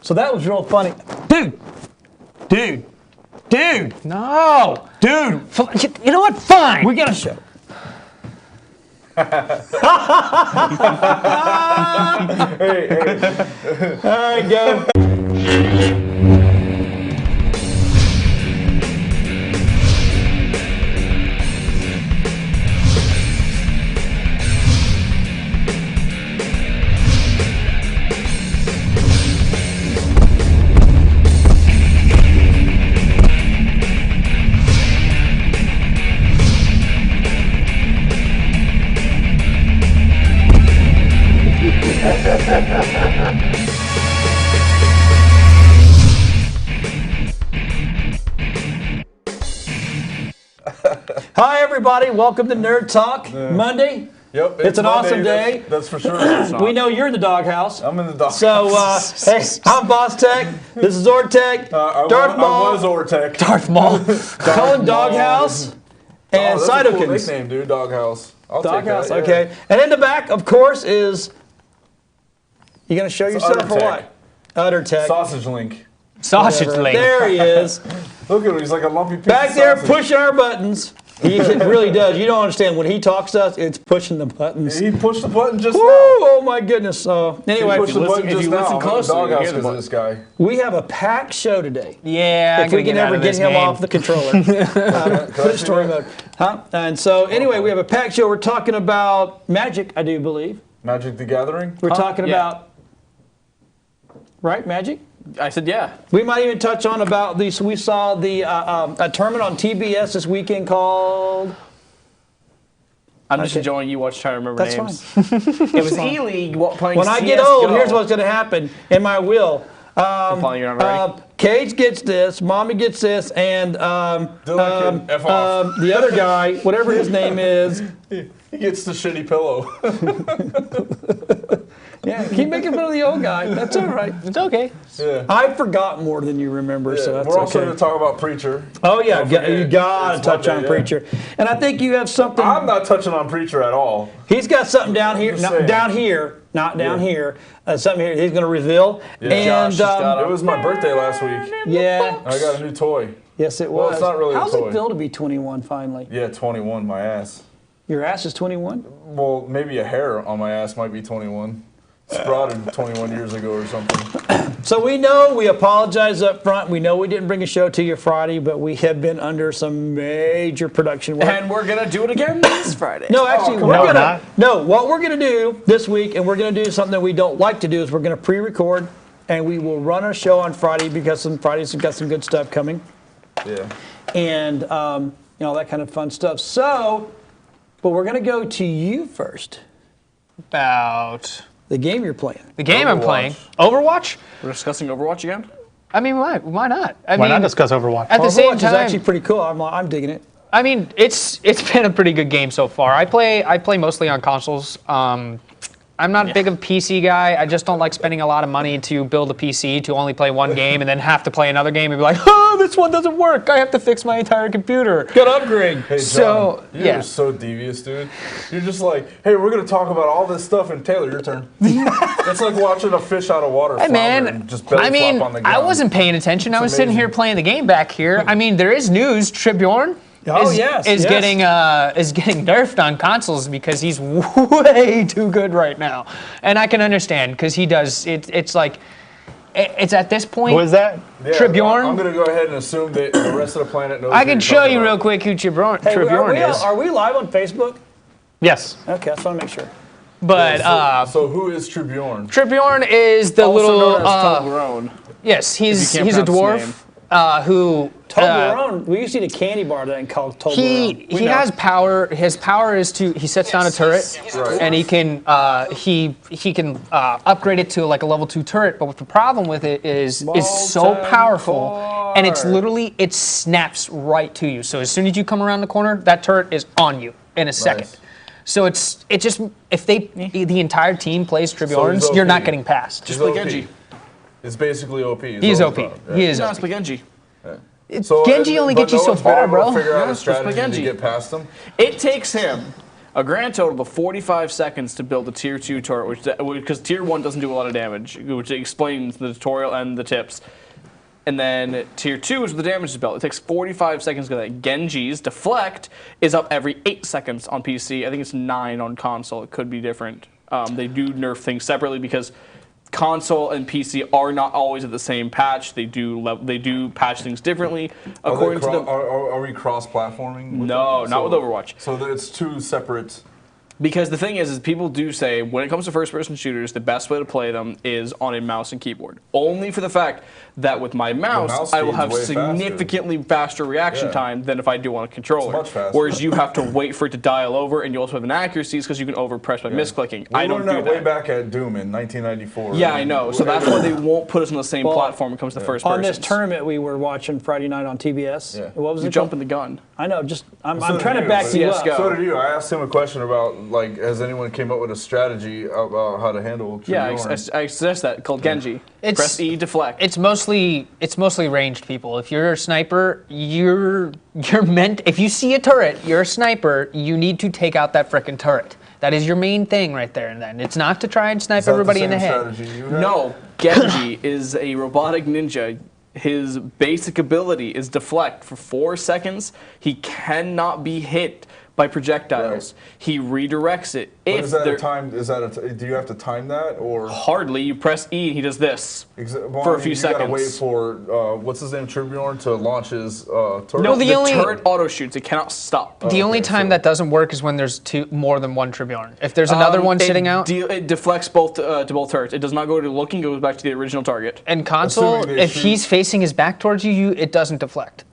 So that was real funny. Dude. No. Dude. You know what? Fine. We got a show. Hey. All right, go. Hi, everybody. Welcome to Nerd Talk Monday. Yep. It's an Monday, awesome day. That's for sure. We know you're in the doghouse. I'm in the doghouse. So, hey, I'm Boss Tech. This is Ortec. Darth Maul. I was Ortec. Darth Maul. Colin Doghouse. And that's a cool Cytokins. nickname, dude. Doghouse. I'll Doghouse, take that. Yeah. okay. And in the back, of course, is... You going to show yourself or Uttertech. what? Uttertech. Sausage Link. Sausage Whatever. link. There he is. Look at him. He's like a lumpy piece Back of there sausage. pushing our buttons. He really does. You don't understand. When he talks to us, it's pushing the buttons. He pushed the button just Woo, now. oh my goodness. So anyway, He pushed the button if just you now. listen I'm in the closely, you doghouse hear the because of this guy. we have a packed show today. Yeah, If we can ever get him off the controller. Put a story mode. Huh? And so anyway, we have a packed show. We're talking about Magic, I do believe. Magic the Gathering. We're talking Yeah. about, right, Magic? I said yeah. We might even touch on about these. We saw the a tournament on TBS this weekend called... I'm just Okay. enjoying you watch trying to remember That's names. fine. It was E-League playing When I get CS:GO. old, here's what's going to happen in my will. Implying you're not ready. Cage gets this, Mommy gets this, and Dylan can F off. the other guy, whatever his name is, He gets the shitty pillow. yeah, keep making fun of the old guy. That's all right. It's okay. Yeah. I forgot more than you remember, so that's We're also okay. going to talk about Preacher. Oh yeah, Don't forget, you got to it's touch Monday, on yeah. Preacher, and I think you have something. I'm not touching on Preacher at all. He's got something down here, Just not saying. down here, not down Yeah. here. Something here he's going to reveal, Yeah. and Josh has got It was my birthday last week. yeah, I got a new toy. yes it Well, was. it's not really a How's toy. it feel to be 21 finally? Yeah, 21, my ass. Your ass is 21. Well, maybe a hair on my ass might be 21. Sprouted 21 years ago or something. So we apologize up front. We know we didn't bring a show to you Friday, but we have been under some major production work. And we're gonna do it again this Friday. No, actually, come we're on. gonna what we're gonna do this week, and we're gonna do something that we don't like to do is we're gonna pre-record, and we will run a show on Friday because on Fridays we've got some good stuff coming, Yeah. and all that kind of fun stuff. So, but we're gonna go to you first. About The game you're playing. the game I'm Overwatch. playing. Overwatch? We're discussing Overwatch again. I mean, why not? I Why mean, not discuss Overwatch? at the same Overwatch time, is actually pretty cool. I'm digging it. I mean, it's been a pretty good game so far. I play mostly on consoles. I'm not big of a PC guy. I just don't like spending a lot of money to build a PC to only play one game and then have to play another game and be like, oh, this one doesn't work. I have to fix my entire computer. Good upgrade. Hey, John, So, you're yeah. so devious, dude. You're just like, hey, we're going to talk about all this stuff, and Taylor, your turn. It's like watching a fish out of water Hey flounder man, and just belly I mean, flop on the ground. I wasn't paying attention. I was sitting amazing. here playing the game back here. I mean, there is news. Tribjorn Oh, is, yes, is yes. getting nerfed on consoles because he's way too good right now, and I can understand because he does. It's like it's at this point. Who is that? Yeah, Tribjorn? I'm going to go ahead and assume that the rest of the planet knows. I who can you're show talking you real about. quick who Tribjorn Hey, is. are we live on Facebook? Yes. Okay, I just want to make sure. But So who is Tribjorn? Tribjorn is the Also little. known as Toblerone. Yes, he's can't a pronounce his dwarf who. Toblerone. We used to eat a candy bar that called Toblerone. He has power. His power is to he sets down a turret, Right. and he can upgrade it to like a level 2 turret. But what the problem with it is it's so Molten powerful, and it's core. literally it snaps right to you. So as soon as you come around the corner, that turret is on you in a second. Nice. So it's just if the entire team plays Tribjorns, he's you're OP. not getting past. He's like OP. Genji. It's basically OP. He's all OP. it's about, He yeah. is. No, it's like Genji. So, Genji only but gets you no so one's been far, able to bro. Figure out Yeah, a just like strategy to Genji. get past him. It takes him a grand total of 45 seconds to build the tier 2 turret, because tier 1 doesn't do a lot of damage, which explains the tutorial and the tips. And then tier 2 is where the damage is built. It takes 45 seconds to get that. Genji's deflect is up every 8 seconds on PC. I think it's 9 on console. It could be different. They do nerf things separately because console and PC are not always at the same patch. They do patch things differently according to the. Are we cross-platforming? No, not with Overwatch. So it's two separate. Because the thing is people do say when it comes to first-person shooters, the best way to play them is on a mouse and keyboard. Only for the fact that with my mouse I will have speed's way significantly faster reaction time than if I do on a controller. It's much faster. Whereas you have to wait for it to dial over, and you also have inaccuracies because you can overpress by misclicking. I don't do that. Way back at Doom in 1994. Yeah, I know. So that's why they won't put us on the same platform when it comes to first person. On this tournament we were watching Friday night on TBS. Yeah. What was You it jumping called? the gun. I know. Just I'm So trying did to you, back but- you CS:GO. up. So did you. I asked him a question about, like, has anyone came up with a strategy about how to handle Yeah, Tribune? I suggest that, called Genji. Press E, deflect. It's mostly ranged people. If you're a sniper, you're meant. If you see a turret, you're a sniper. You need to take out that frickin' turret. That is your main thing right there and then. It's not to try and snipe Is that everybody in same the head. strategy you had? No, Genji is a robotic ninja. His basic ability is deflect for 4 seconds. He cannot be hit by projectiles. Right. He redirects it. But If is that there- a time? Do you have to time that or? Hardly. You press E and he does this Well, for I a mean, few you seconds. gotta wait for what's his name, Tribune, to launch his turret. No, the the only- turret auto shoots. It cannot stop. The only okay, time so- that doesn't work is when there's more than one Tribune. If there's another one sitting out, It deflects both to both turrets. It does not go to looking. It goes back to the original target. and console, Assuming they if shoot- he's facing his back towards you, it doesn't deflect.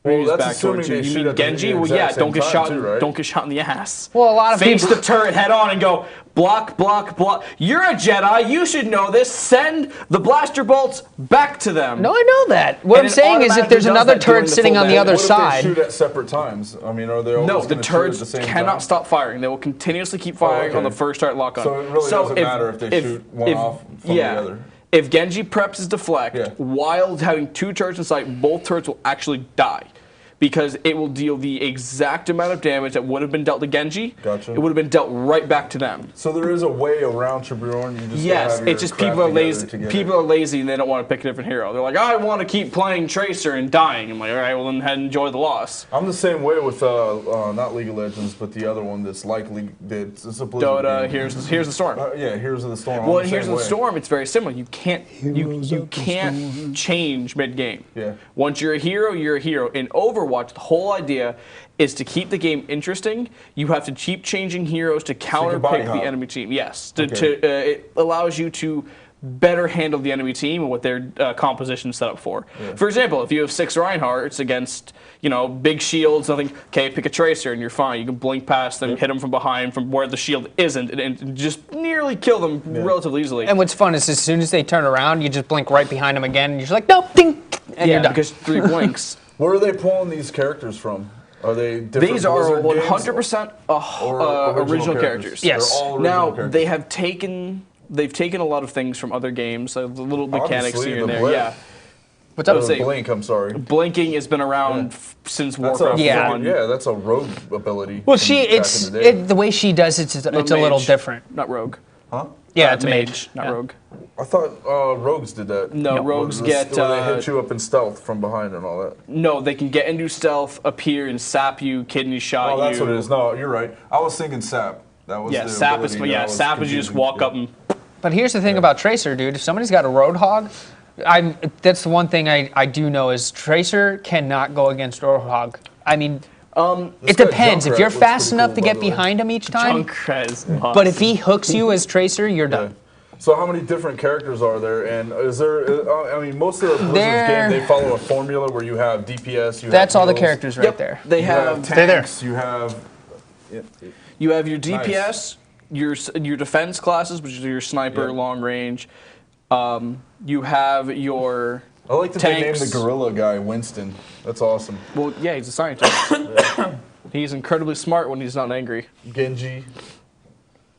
Well, Who's that's back assuming towards they you. You shoot mean at the Genji? Well, exact yeah. same Don't get time, shot. too, right? Don't get shot in the ass. Well, a lot of Face people. the turret head on and go block, block, block. You're a Jedi. You should know this. Send the blaster bolts back to them. No, I know that. What And I'm it saying is, if there's automatically another does that during turret the sitting full on the damage. other What if side, they shoot at separate times? I mean, are they always No, the gonna shoot at turrets the same cannot time? stop firing. They will continuously keep firing okay. on the first target lock on. So it really doesn't matter if they shoot one off from the other. If Genji preps his deflect Yeah. while having 2 turrets in sight, both turrets will actually die. Because it will deal the exact amount of damage that would have been dealt to Genji. Gotcha. It would have been dealt right back to them. So there is a way around Tribune. You just Yes, have your it's just crap people are together lazy. to get People it. are lazy and they don't want to pick a different hero. They're like, I want to keep playing Tracer and dying. I'm like, all right, well then enjoy the loss. I'm the same way with not League of Legends, but the other one that's like League. It's a Blizzard Dota, game. here's the storm. Yeah, Heroes of the Storm. Well, I'm and here's same the way. storm. It's very similar. You can't you can't change mid game. Yeah. Once you're a hero, you're a hero. In Overwatch, the whole idea is to keep the game interesting. You have to keep changing heroes to can body counterpick the hop. enemy team. Yes, Okay. it allows you to better handle the enemy team and what their composition is set up for. For example, if you have 6 Reinhardts against, big shields, nothing, okay, pick a Tracer and you're fine. You can blink past them, hit them from behind, from where the shield isn't, and just nearly kill them relatively easily. and what's fun is as soon as they turn around, you just blink right behind them again, and you're just like, nope, ding, and yeah, you're done. because 3 blinks. Where are they pulling these characters from? Are they different These are Blizzard games 100% or original characters. Yes. They're all original Now characters. they've taken a lot of things from other games, the little mechanics Obviously, here the and there. blink. Yeah, What's up? would say- Blink. I'm sorry. blinking has been around since That's a Warcraft Yeah. 1. yeah, that's a rogue ability. Well, from back it's in the day. the way she does it, it's a Mage, little different. Not rogue. Huh? Yeah, it's a mage. not Yeah. rogue. I thought rogues did that. No, No. rogues Where get they hit you up in stealth from behind and all that. no. They can get into stealth, appear and sap you, kidney shot Oh, that's you. what it is. No, you're right. I was thinking sap. That was Yeah, the sap is ability that was sap is you just confusing. walk Yeah. up and But here's the thing about Tracer, dude. If somebody's got a Roadhog, that's the one thing I do know is Tracer cannot go against Roadhog. I mean, it guy depends. If Junkrat you're looks fast pretty enough cool, to by get the way. behind him each time, Junkrat. but if he hooks you as Tracer, you're Yeah. done. So how many different characters are there? And is there? I mean, most of the Blizzard's There- game they follow a formula where you have DPS. You That's have all the heals, characters right there. They You have have Stay there. tanks. You have. You have your DPS, your defense classes, which is your sniper, Yeah. long range. You have your I like that they named tanks. the gorilla guy Winston. That's awesome. Well, yeah, he's a scientist. He's incredibly smart when he's not angry. Genji.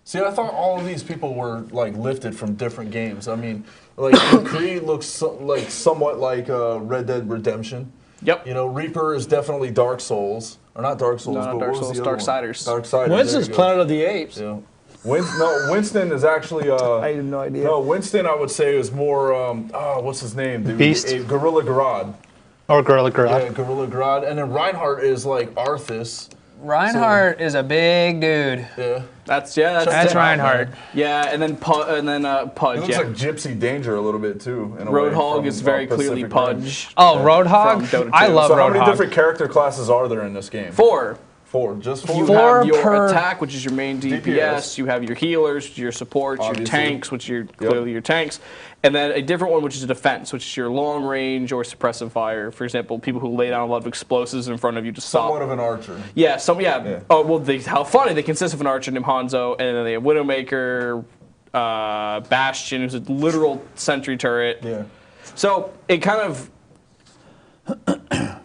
See, I thought all of these people were like lifted from different games. I mean, like McCree looks somewhat like Red Dead Redemption. Yep. You know, Reaper is definitely Dark Souls. Or not Dark Souls, No, not but Dark what was Souls, the other Darksiders. one? Darksiders. Winston's there you go. Planet of the Apes. Yeah. Winston is actually. I have no idea. No, Winston, I would say, is more. What's his name? Dude? Beast? Gorilla Grodd. Or Gorilla Grodd. Yeah, Gorilla Grodd. And then Reinhardt is like Arthas. Reinhardt is a big dude. Yeah. That's That's it. Reinhardt. Yeah, and then Pudge. He looks like Gypsy Danger a little bit too. In a way, Roadhog from, is very clearly Pacific Rim. Pudge. Oh, From Roadhog? Dota 2. I love So how Roadhog. many different character classes are there in this game? 4. Just 4. You Four have your per- attack, which is your main DPS. DPS. You have your healers, your supports, Obviously. your tanks, which are clearly your tanks, and then a different one, which is a defense, which is your long range or suppressive fire. For example, people who lay down a lot of explosives in front of you to stop. Somewhat of an archer. Yeah, Yeah. Oh well, how funny! They consist of an archer named Hanzo, and then they have Widowmaker, Bastion, who's a literal sentry turret. Yeah. So it kind of,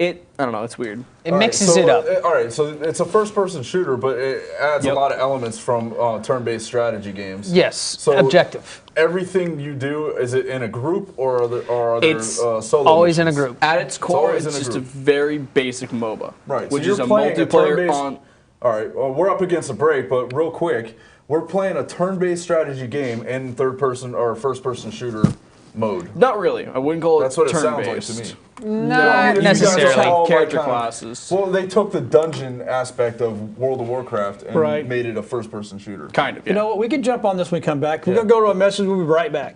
I don't know. It's weird. It mixes it up. All right, so it's a first-person shooter, but it adds Yep. a lot of elements from turn-based strategy games. Yes, So objective. Everything you do, is it in a group or are there It's solo? Always in a missions? group. At its core, always it's in a just a group. very basic MOBA, Right. which so is you're a playing multiplayer turn-based. on. All right, well, we're up against a break, but real quick, we're playing a turn-based strategy game in third-person or first-person shooter mode. Not really. I wouldn't call it That's what it turn-based. sounds like to me. Not You guys are necessarily. all Character like kinda- classes. Well, they took the dungeon aspect of World of Warcraft and Right. made it a first-person shooter. Kind of. Yeah. You know what? We can jump on this when we come back. We're Yeah. going to go to a message. We'll be right back.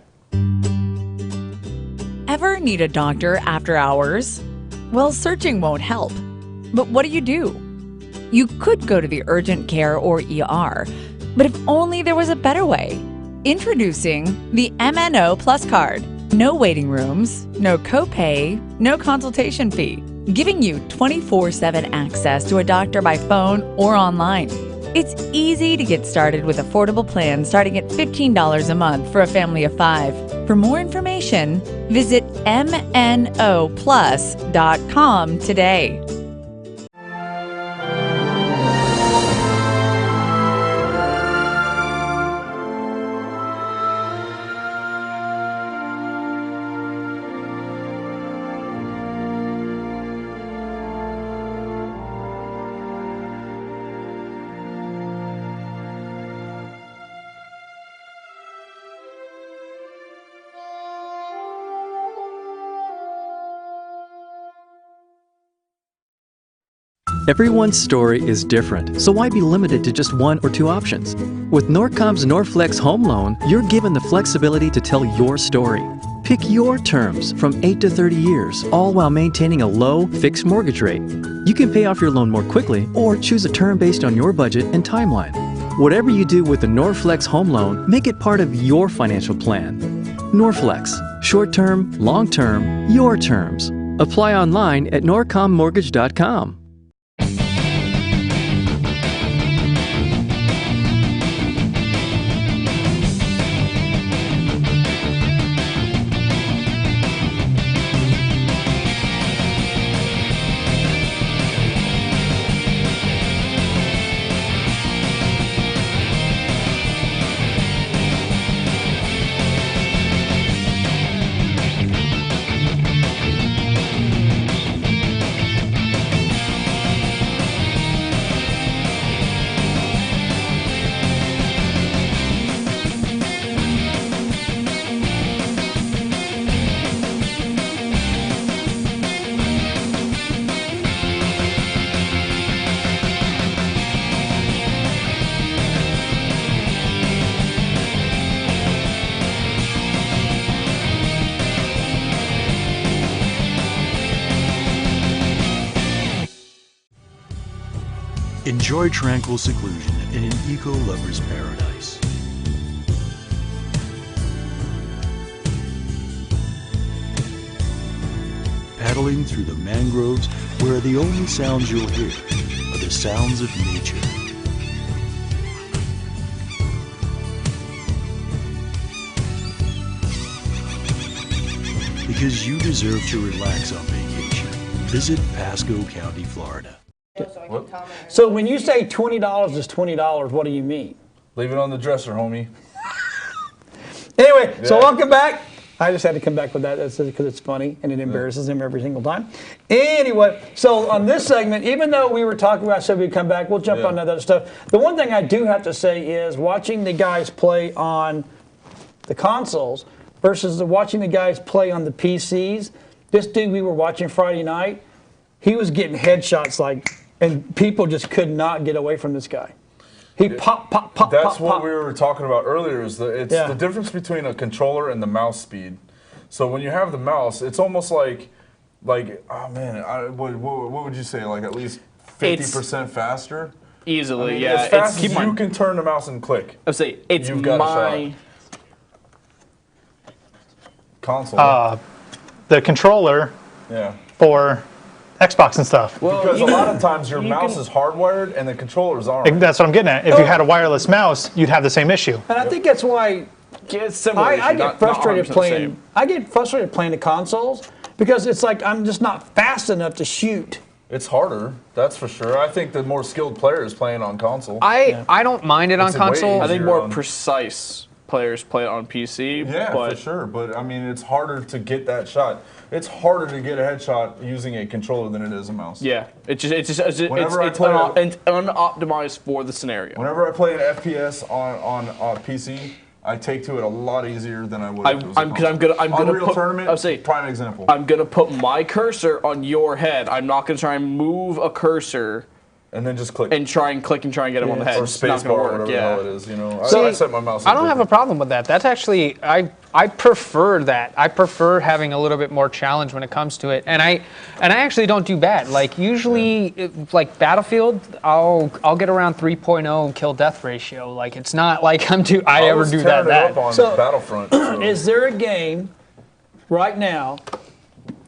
Ever need a doctor after hours? Well, searching won't help. But what do? You could go to the urgent care or ER, but if only there was a better way. Introducing the MNO Plus card. No waiting rooms, no copay, no consultation fee, giving you 24/7 access to a doctor by phone or online. It's easy to get started with affordable plans starting at $15 a month for a family of 5. For more information, visit mnoplus.com today. Everyone's story is different, so why be limited to just one or two options? With Norcom's Norflex Home Loan, you're given the flexibility to tell your story. Pick your terms from 8 to 30 years, all while maintaining a low, fixed mortgage rate. You can pay off your loan more quickly or choose a term based on your budget and timeline. Whatever you do with the Norflex Home Loan, make it part of your financial plan. Norflex. Short-term, long-term, your terms. Apply online at norcommortgage.com. Enjoy tranquil seclusion in an eco-lover's paradise. Paddling through the mangroves where the only sounds you'll hear are the sounds of nature. Because you deserve to relax on vacation, visit Pasco County, Florida. So when you say $20 is $20, what do you mean? Leave it on the dresser, homie. Anyway, so Yeah. welcome back. I just had to come back with that because it's funny and it embarrasses him every single time. Anyway, so on this segment, even though we were talking about said we'd come back, we'll jump on that other stuff. The one thing I do have to say is watching the guys play on the consoles versus watching the guys play on the PCs. This dude we were watching Friday night, he was getting headshots and people just could not get away from this guy. He pop. That's what pop. we were talking about earlier. Is the difference between a controller and the mouse speed. So when you have the mouse, it's almost like oh man, what would you say? Like at least 50% faster. Easily, I mean, yeah. As fast keep as in you mind, can turn the mouse and click. I'd say it's You've got a my. Console. The controller Yeah. for Xbox and stuff. Because a lot of times your mouse is hardwired and the controllers aren't. That's what I'm getting at. If you had a wireless mouse, you'd have the same issue. And I think that's why It's similar. I get frustrated playing. I get frustrated playing the consoles because it's like I'm just not fast enough to shoot. It's harder, that's for sure. I think the more skilled player is playing on console. I don't mind it on It's way console. I think easier more on- precise players play it on PC. Yeah, but for sure. But I mean, it's harder to get that shot. It's harder to get a headshot using a controller than it is a mouse. Yeah, it's Whenever I it's play unoptimized for the scenario. Whenever I play an FPS on PC, I take to it a lot easier than I would. if it was a I'm console. gonna Unreal put, Tournament. I'll say prime example. I'm gonna put my cursor on your head. I'm not gonna try and move a cursor and then just click. and try and click and try and get him on the head. or It's not space gonna bar, work. whatever the Yeah. hell it is. You know, See, I set my mouse. I don't have a problem with that. That's actually I prefer that. I prefer having a little bit more challenge when it comes to it, and I actually don't do bad. Like usually, like Battlefield, I'll get around 3.0 kill death ratio. Like it's not like I ever was do tearing that it up bad. on So- Battlefront. So. Is there a game right now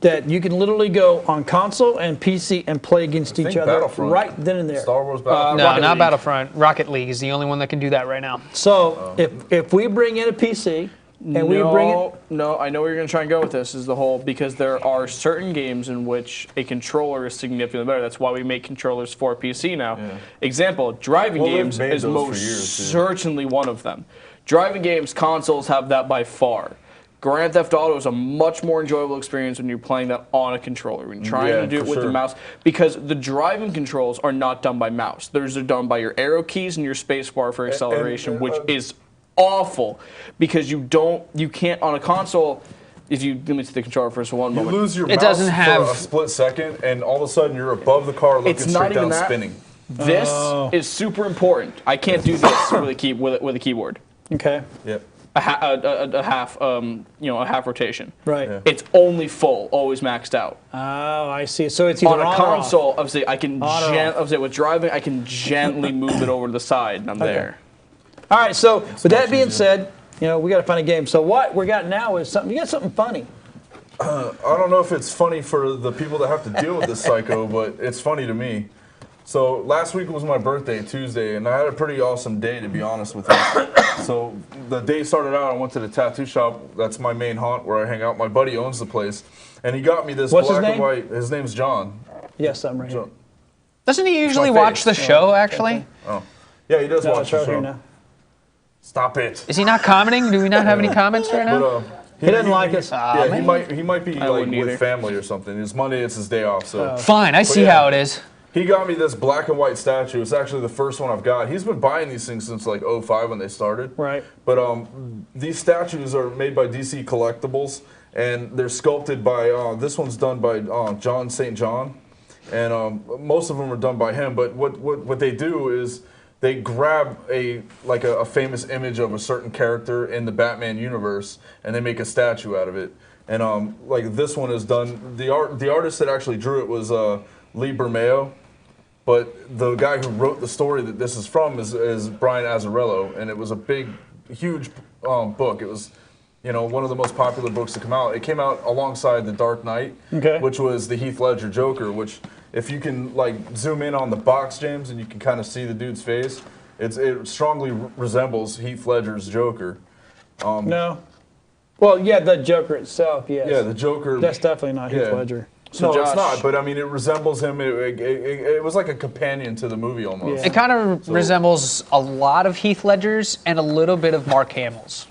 that you can literally go on console and PC and play against each think other Battlefront. right then and there? Star Wars Battlefront. No, Rocket not League. Battlefront. Rocket League is the only one that can do that right now. So if we bring in a PC and we bring it, No, I know where you're going to try and go with this is the whole, because there are certain games in which a controller is significantly better. That's why we make controllers for PC now. Example, driving Well, they've games made is those for most years, too. certainly one of them. Driving games, consoles have that by far. Grand Theft Auto is a much more enjoyable experience when you're playing that on a controller. When you're trying Yeah, to do it for with the sure. mouse, because the driving controls are not done by mouse. Those are done by your arrow keys and your space bar for acceleration, which is awful because you can't on a console. If you let me see the controller for just one You moment. lose your It mouse doesn't for have- a split second, and all of a sudden you're above the car looking It's not straight even down, that. spinning. This is super important. I can't do this with a keyboard. okay, Yep. A half rotation. right. Yeah. It's only full, always maxed out. Oh, I see. So it's either On a or off. console, obviously, I can On or off. obviously with driving, I can gently move it over to the side, and I'm there. All right. So with that much being easier. said, we got to find a game. So what we got now is something. You got something funny. I don't know if it's funny for the people that have to deal with this psycho, but it's funny to me. So last week was my birthday, Tuesday, and I had a pretty awesome day, to be honest with you. So the day started out, I went to the tattoo shop. That's my main haunt where I hang out. My buddy owns the place, and he got me this What's his black and name? white. His name's John. Yes, I'm right here. John. Doesn't he usually my watch the face. show? Actually, Oh, yeah, he does No, watch it's the right show. here now. Stop it. is he not commenting? Do we not have any comments right now? But, He doesn't like us. Yeah, he might be like wouldn't either. with family or something. It's Monday, it's his day off, so. Fine, I see yeah. how it is. He got me this black and white statue. It's actually the first one I've got. He's been buying these things since like 05 when they started. Right. But these statues are made by DC Collectibles, and they're sculpted by, this one's done by John St. John, and most of them are done by him. But what they do is they grab a famous image of a certain character in the Batman universe, and they make a statue out of it. And like this one is done. The artist that actually drew it was Lee Bermeo. But the guy who wrote the story that this is from is Brian Azzarello, and it was a big, huge book. It was, one of the most popular books to come out. It came out alongside The Dark Knight, Okay. which was the Heath Ledger Joker. Which, if you can zoom in on the box, James, and you can kind of see the dude's face, it strongly resembles Heath Ledger's Joker. No. Well, yeah, the Joker itself, yes. Yeah, the Joker. That's definitely not Heath Yeah. Ledger. So No, Josh- it's not. But I mean, it resembles him. It was like a companion to the movie almost. Yeah. It kind of resembles a lot of Heath Ledger's and a little bit of Mark Hamill's.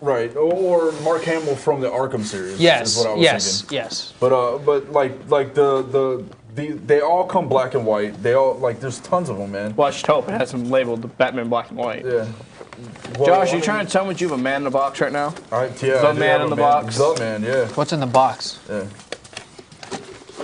Right, or Mark Hamill from the Arkham series. Yes, is what I was yes, thinking. yes. But like they all come black and white. They all like there's tons of them, man. Well, I should hope it has them labeled the Batman black and white. Yeah. Well, Josh, I you trying to tell me that you have a man in the box right now? Yeah, I do man have in a the box. The man, yeah. What's in the box? Yeah.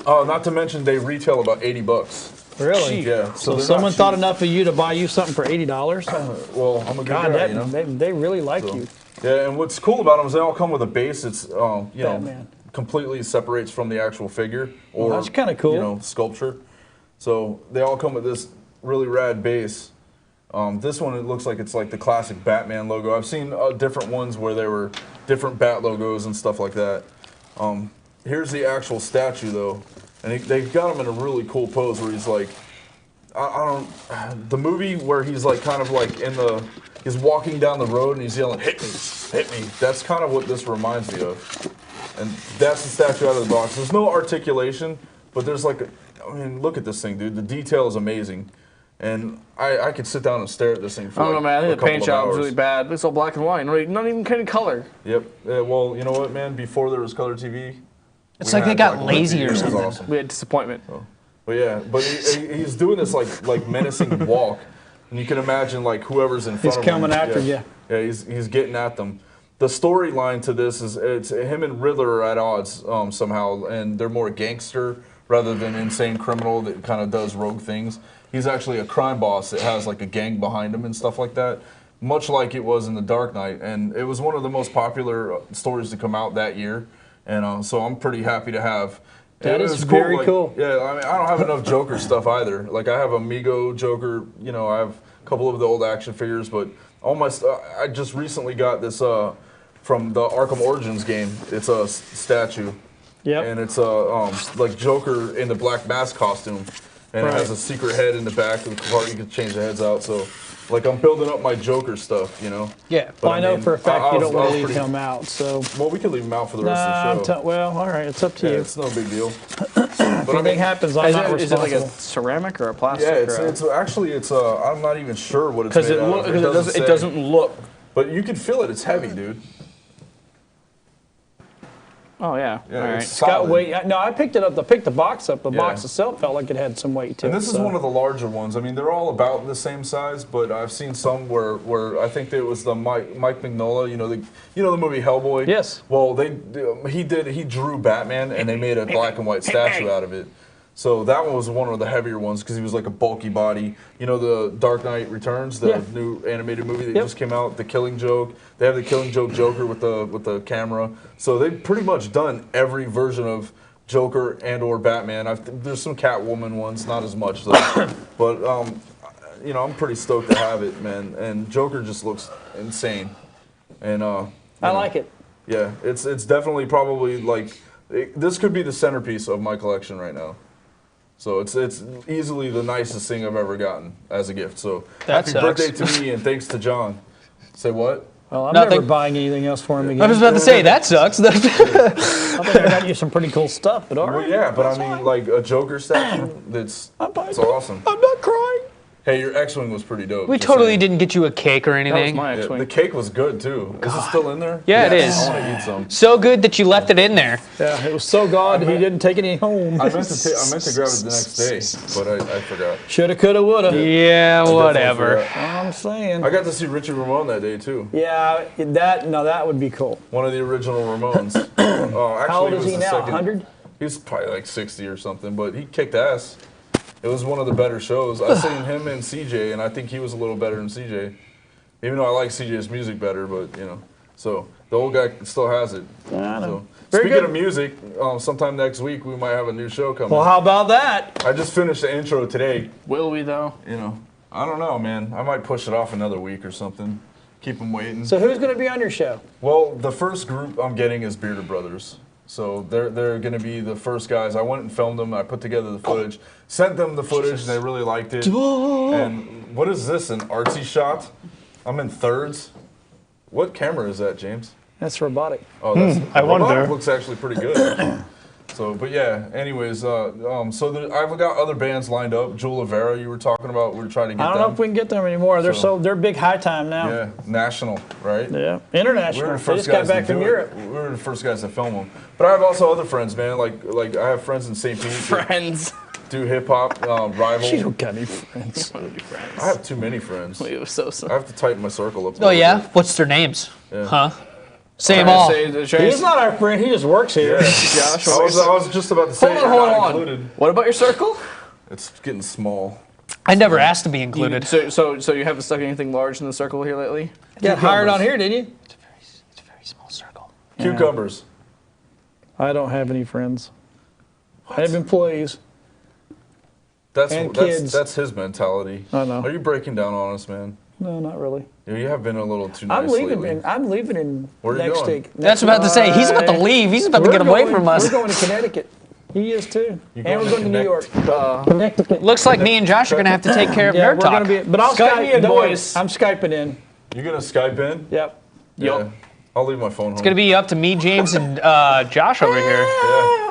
Oh, not to mention they retail about $80. Really? Yeah. So they're someone not thought cheap. enough of you to buy you something for $80? Well, I'm a good God, guy, you know. they really like you. Yeah, and what's cool about them is they all come with a base. It's you know Batman. completely separates from the actual figure or that's kinda cool. You know, sculpture. So they all come with this really rad base. This one, it looks like it's like the classic Batman logo. I've seen different ones where they were different Bat logos and stuff like that. Here's the actual statue though, and they've got him in a really cool pose where he's like, the movie where he's like kind of like he's walking down the road and he's yelling, "Hit me, hit me." That's kind of what this reminds me of. And that's the statue out of the box. There's no articulation, but there's like, I mean, look at this thing, dude. The detail is amazing. And I could sit down and stare at this thing for I don't know, man. I a think the couple paint of job was hours. really bad. It's all black and white. Not even kind of color. Yep. Well, you know what, man? Before there was color TV, It's we like they had got black and white lazy TV. or It was something. awesome. We had disappointment. But yeah, but he's doing this like menacing walk, and you can imagine like whoever's in front He's of him. coming after you. Yeah, he's getting at them. The storyline to this is it's him and Riddler are at odds somehow, and they're more gangster rather than insane criminal that kind of does rogue things. He's actually a crime boss that has like a gang behind him and stuff like that, much like it was in The Dark Knight. And it was one of the most popular stories to come out that year, and so I'm pretty happy to have. That It is was very like, cool. Yeah, I mean, I don't have enough Joker stuff either. Like, I have Amigo Joker, you know, I have a couple of the old action figures, but all my I just recently got this from the Arkham Origins game. It's a statue. Yep. And it's like Joker in the Black Mask costume. And it has a secret head in the back of the part you can change the heads out. So, like, I'm building up my Joker stuff, you know? Yeah. But Well, I know mean, for a fact you don't want to leave pretty- him out, so. Well, we could leave him out for the rest of the show. Well, all right, it's up to Yeah, you. it's no big deal. If anything happens, I'm not Is it like responsible. a ceramic or a plastic? Yeah, or it's actually I'm not even sure what it's because made out of. it say. doesn't look. But you can feel it. It's heavy, dude. Oh yeah. Yeah, All right. it's Got solid. weight. No, I picked it up. I picked the box up. The Yeah. box itself felt like it had some weight to it. And this is so. one of the larger ones. I mean, they're all about the same size, but I've seen some where I think it was the Mike Mignola, you know the movie Hellboy. Yes. Well, he drew Batman and they made a black and white statue out of it. So that one was one of the heavier ones because he was like a bulky body. You know, the Dark Knight Returns, the Yeah. new animated movie that Yep. just came out, The Killing Joke. They have the Killing Joke Joker with the camera. So they've pretty much done every version of Joker and or Batman. There's some Catwoman ones, not as much though. But you know, I'm pretty stoked to have it, man. And Joker just looks insane. And I like it. Yeah, it's definitely probably like this could be the centerpiece of my collection right now. So it's easily the nicest thing I've ever gotten as a gift. So That happy sucks. birthday to me and thanks to John. Say what? Well, I'm Nothing. never buying anything else for him again. I was about to say that sucks. I think I got you some pretty cool stuff, but all Well, right. yeah, but I that's mean, fine. like a Joker statue. That's buying it's it. awesome. I'm not crying. Hey, your X-wing was pretty dope. We just totally saying. didn't get you a cake or That was anything. my Yeah, X-wing. the cake was good too. Is it still in there? Yeah, it Yes, is. I want to eat some. So good that you left it in there. Yeah, it was so God he didn't take any home. I meant to grab it the next day, but I forgot. Shoulda, coulda, woulda. Yeah, I whatever. definitely forgot. I'm saying. I got to see Richie Ramone that day too. Yeah, that would be cool. One of the original Ramones. Actually, How old it is was he the now? second- 100? He was probably like 60 or something, but he kicked ass. It was one of the better shows. I seen him and CJ, and I think he was a little better than CJ. Even though I like CJ's music better, but you know. So the old guy still has it. I know. So, Very speaking good. of music, sometime next week we might have a new show coming. Well, how about that? I just finished the intro today. Will we though? You know, I don't know, man. I might push it off another week or something. Keep them waiting. So who's going to be on your show? Well, the first group I'm getting is Bearded Brothers. So they're going to be the first guys. I went and filmed them. I put together the footage, sent them the footage, and they really liked it. And what is this, an artsy shot? I'm in thirds. What camera is that, James? That's robotic. Oh, that's I wonder. Robotic looks actually pretty good. So, but yeah. Anyways, so I've got other bands lined up. Jewel Rivera, you were talking about. We were trying to get I don't them. know if we can get them anymore. They're big high time now. Yeah, national, right? Yeah, We international. were the They first just got guys back to from do Europe. it. We were the first guys to film them. But I have also other friends, man. Like I have friends in St. Pete. Friends. Do hip hop, Rival. You don't got any friends. I have too many friends. It was so I have to tighten my circle up. a Oh little yeah, bit. what's their names? Yeah. Huh? Say them all. He's not our friend. He just works here. Josh, I was just about to say Hold on, you're hold not on. included. What about your circle? It's getting small. I never asked to be included. So you haven't stuck anything large in the circle here lately? Got hired on here, did you? It's a very small circle. Cucumbers. I don't have any friends. I have employees. And kids. That's his mentality. I know. Are you breaking down on us, man? No, not really. You have been a little too nice I'm leaving. lately. I'm leaving in Where are you next going? week. That's about to say he's about to leave. He's about to get away from us. We're going to Connecticut. He is too. You And we're going to New York. Connecticut? Looks like me and Josh are gonna have to take care of Yeah, their we're talk. going to be. But I'll Skype Skype me in, don't worry. boys. I'm Skyping in. You're gonna Skype in? Yep. Yeah. I'll leave my phone home. It's gonna be up to me, James, and Josh over here.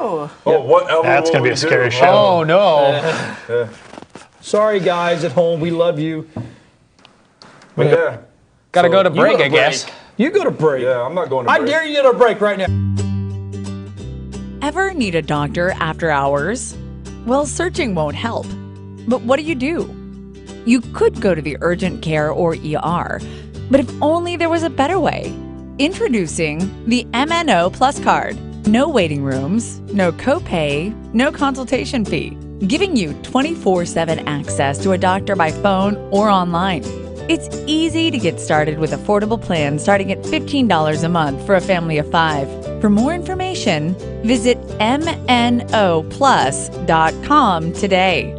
Oh, whatever. That's gonna be a scary show. Oh no! Sorry, guys at home. We love you. But yeah. Gotta So, go to You break, go to I guess. You go to break. Yeah, I'm not going to I break. dare you to go to break right now. Ever need a doctor after hours? Well, searching won't help. But what do? You could go to the urgent care or ER, but if only there was a better way. Introducing the MNO Plus card. No waiting rooms, no copay, no consultation fee, giving you 24/7 access to a doctor by phone or online. It's easy to get started with affordable plans starting at $15 a month for a family of 5. For more information, visit mnoplus.com today.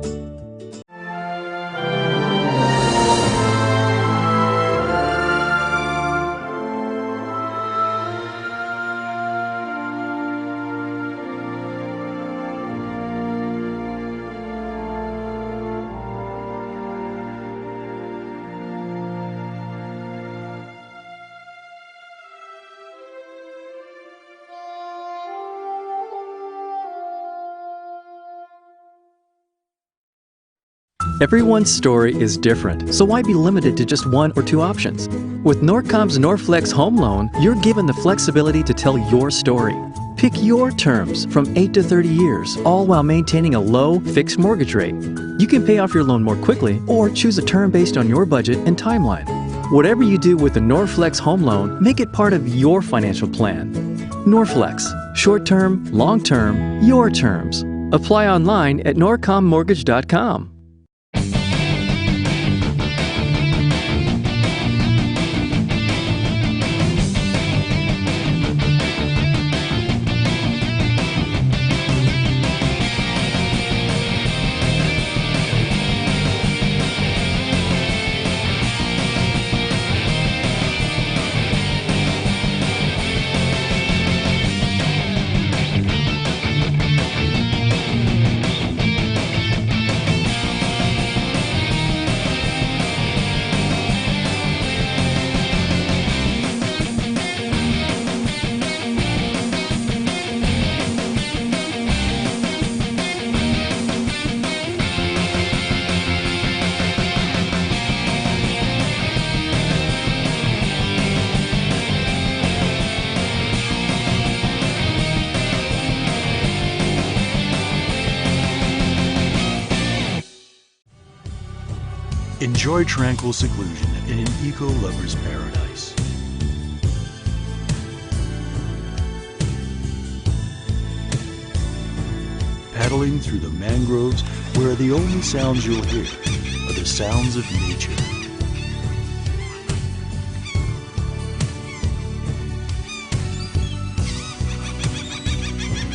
Everyone's story is different, so why be limited to just one or two options? With Norcom's Norflex Home Loan, you're given the flexibility to tell your story. Pick your terms from 8 to 30 years, all while maintaining a low, fixed mortgage rate. You can pay off your loan more quickly or choose a term based on your budget and timeline. Whatever you do with the Norflex Home Loan, make it part of your financial plan. Norflex. Short term, long term, your terms. Apply online at norcommortgage.com. Enjoy tranquil seclusion in an eco-lover's paradise. Paddling through the mangroves where the only sounds you'll hear are the sounds of nature.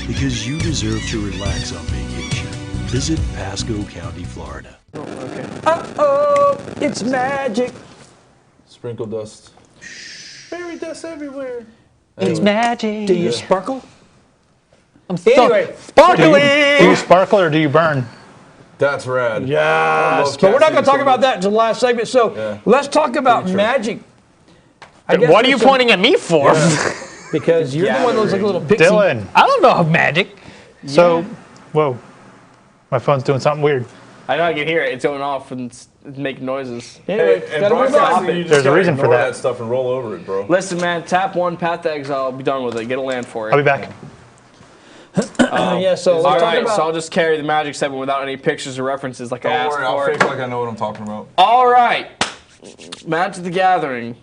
Because you deserve to relax on vacation, visit Pasco County, Florida. Uh-oh, it's magic. Sprinkle dust. Fairy dust everywhere. It's magic. Do you sparkle? Anyway, Do you sparkle or do you burn? That's rad. Yes, but we're not going to talk about that until the last segment. So let's talk about Pretty true. magic. I guess what are you there's some- pointing at me for? Because you're the one that looks like a little pixie. Dylan. I don't know magic. So, whoa. My phone's doing something weird. I know I can hear it. It's going off and it's making noises. Anyway, Hey, and gotta move broadcasting, on. you just There's a gotta reason for ignore that. stuff and roll over it, bro. Listen, man, tap 1, Path to Exile, be done with it. Get a land for it. I'll be back. Yeah, so All let's talk right, about. so I'll just carry the Magic segment without any pictures or references like I Don't asked worry, I'll for. fake like I know what I'm talking about. All right, Magic the Gathering.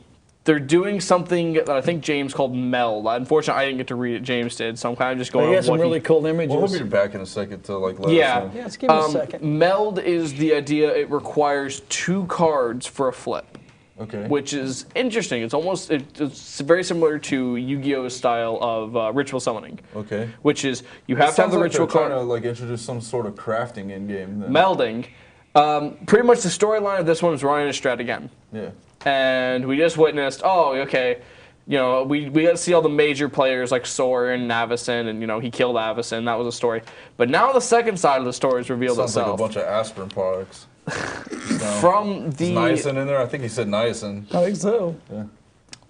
They're doing something that I think James called Meld. Unfortunately, I didn't get to read it. James did, so I'm kind of just going He on has some what really cool images. Well, we'll be back in a second to like let Yeah. us know. Yeah, let's give it a second. Meld is the idea. It requires 2 cards for a flip, Okay. which is interesting. It's very similar to Yu-Gi-Oh's style of ritual summoning, Okay. which is you have to have Sounds the like ritual they're trying card. to like introduce some sort of crafting in game. Then. Melding. Pretty much the storyline of this one is Ryan Estrad again. Yeah. And we just witnessed, oh, okay, you know, we got to see all the major players like Soren and Avacyn, and, you know, he killed Avacyn. That was a story. But now the second side of the story is revealed Sounds like a itself. bunch of aspirin products. From Is the niacin in there? I think he said niacin. I think so.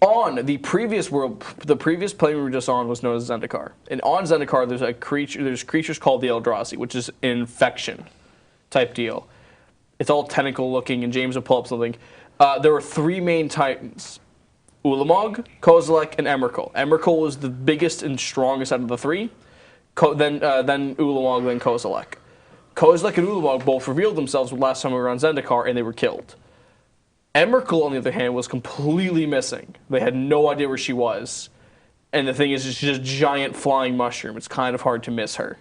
on the previous world, the previous plane we were just on was known as Zendikar. And on Zendikar, there's creatures called the Eldrazi, which is an infection type deal. It's all tentacle looking, and James will pull up something. There were 3 main titans: Ulamog, Kozilek, and Emrakul. Emrakul was the biggest and strongest out of the 3. Then Ulamog, then Kozilek. Kozilek and Ulamog both revealed themselves last time we were on Zendikar, and they were killed. Emrakul, on the other hand, was completely missing. They had no idea where she was. And the thing is, she's just a giant flying mushroom. It's kind of hard to miss her.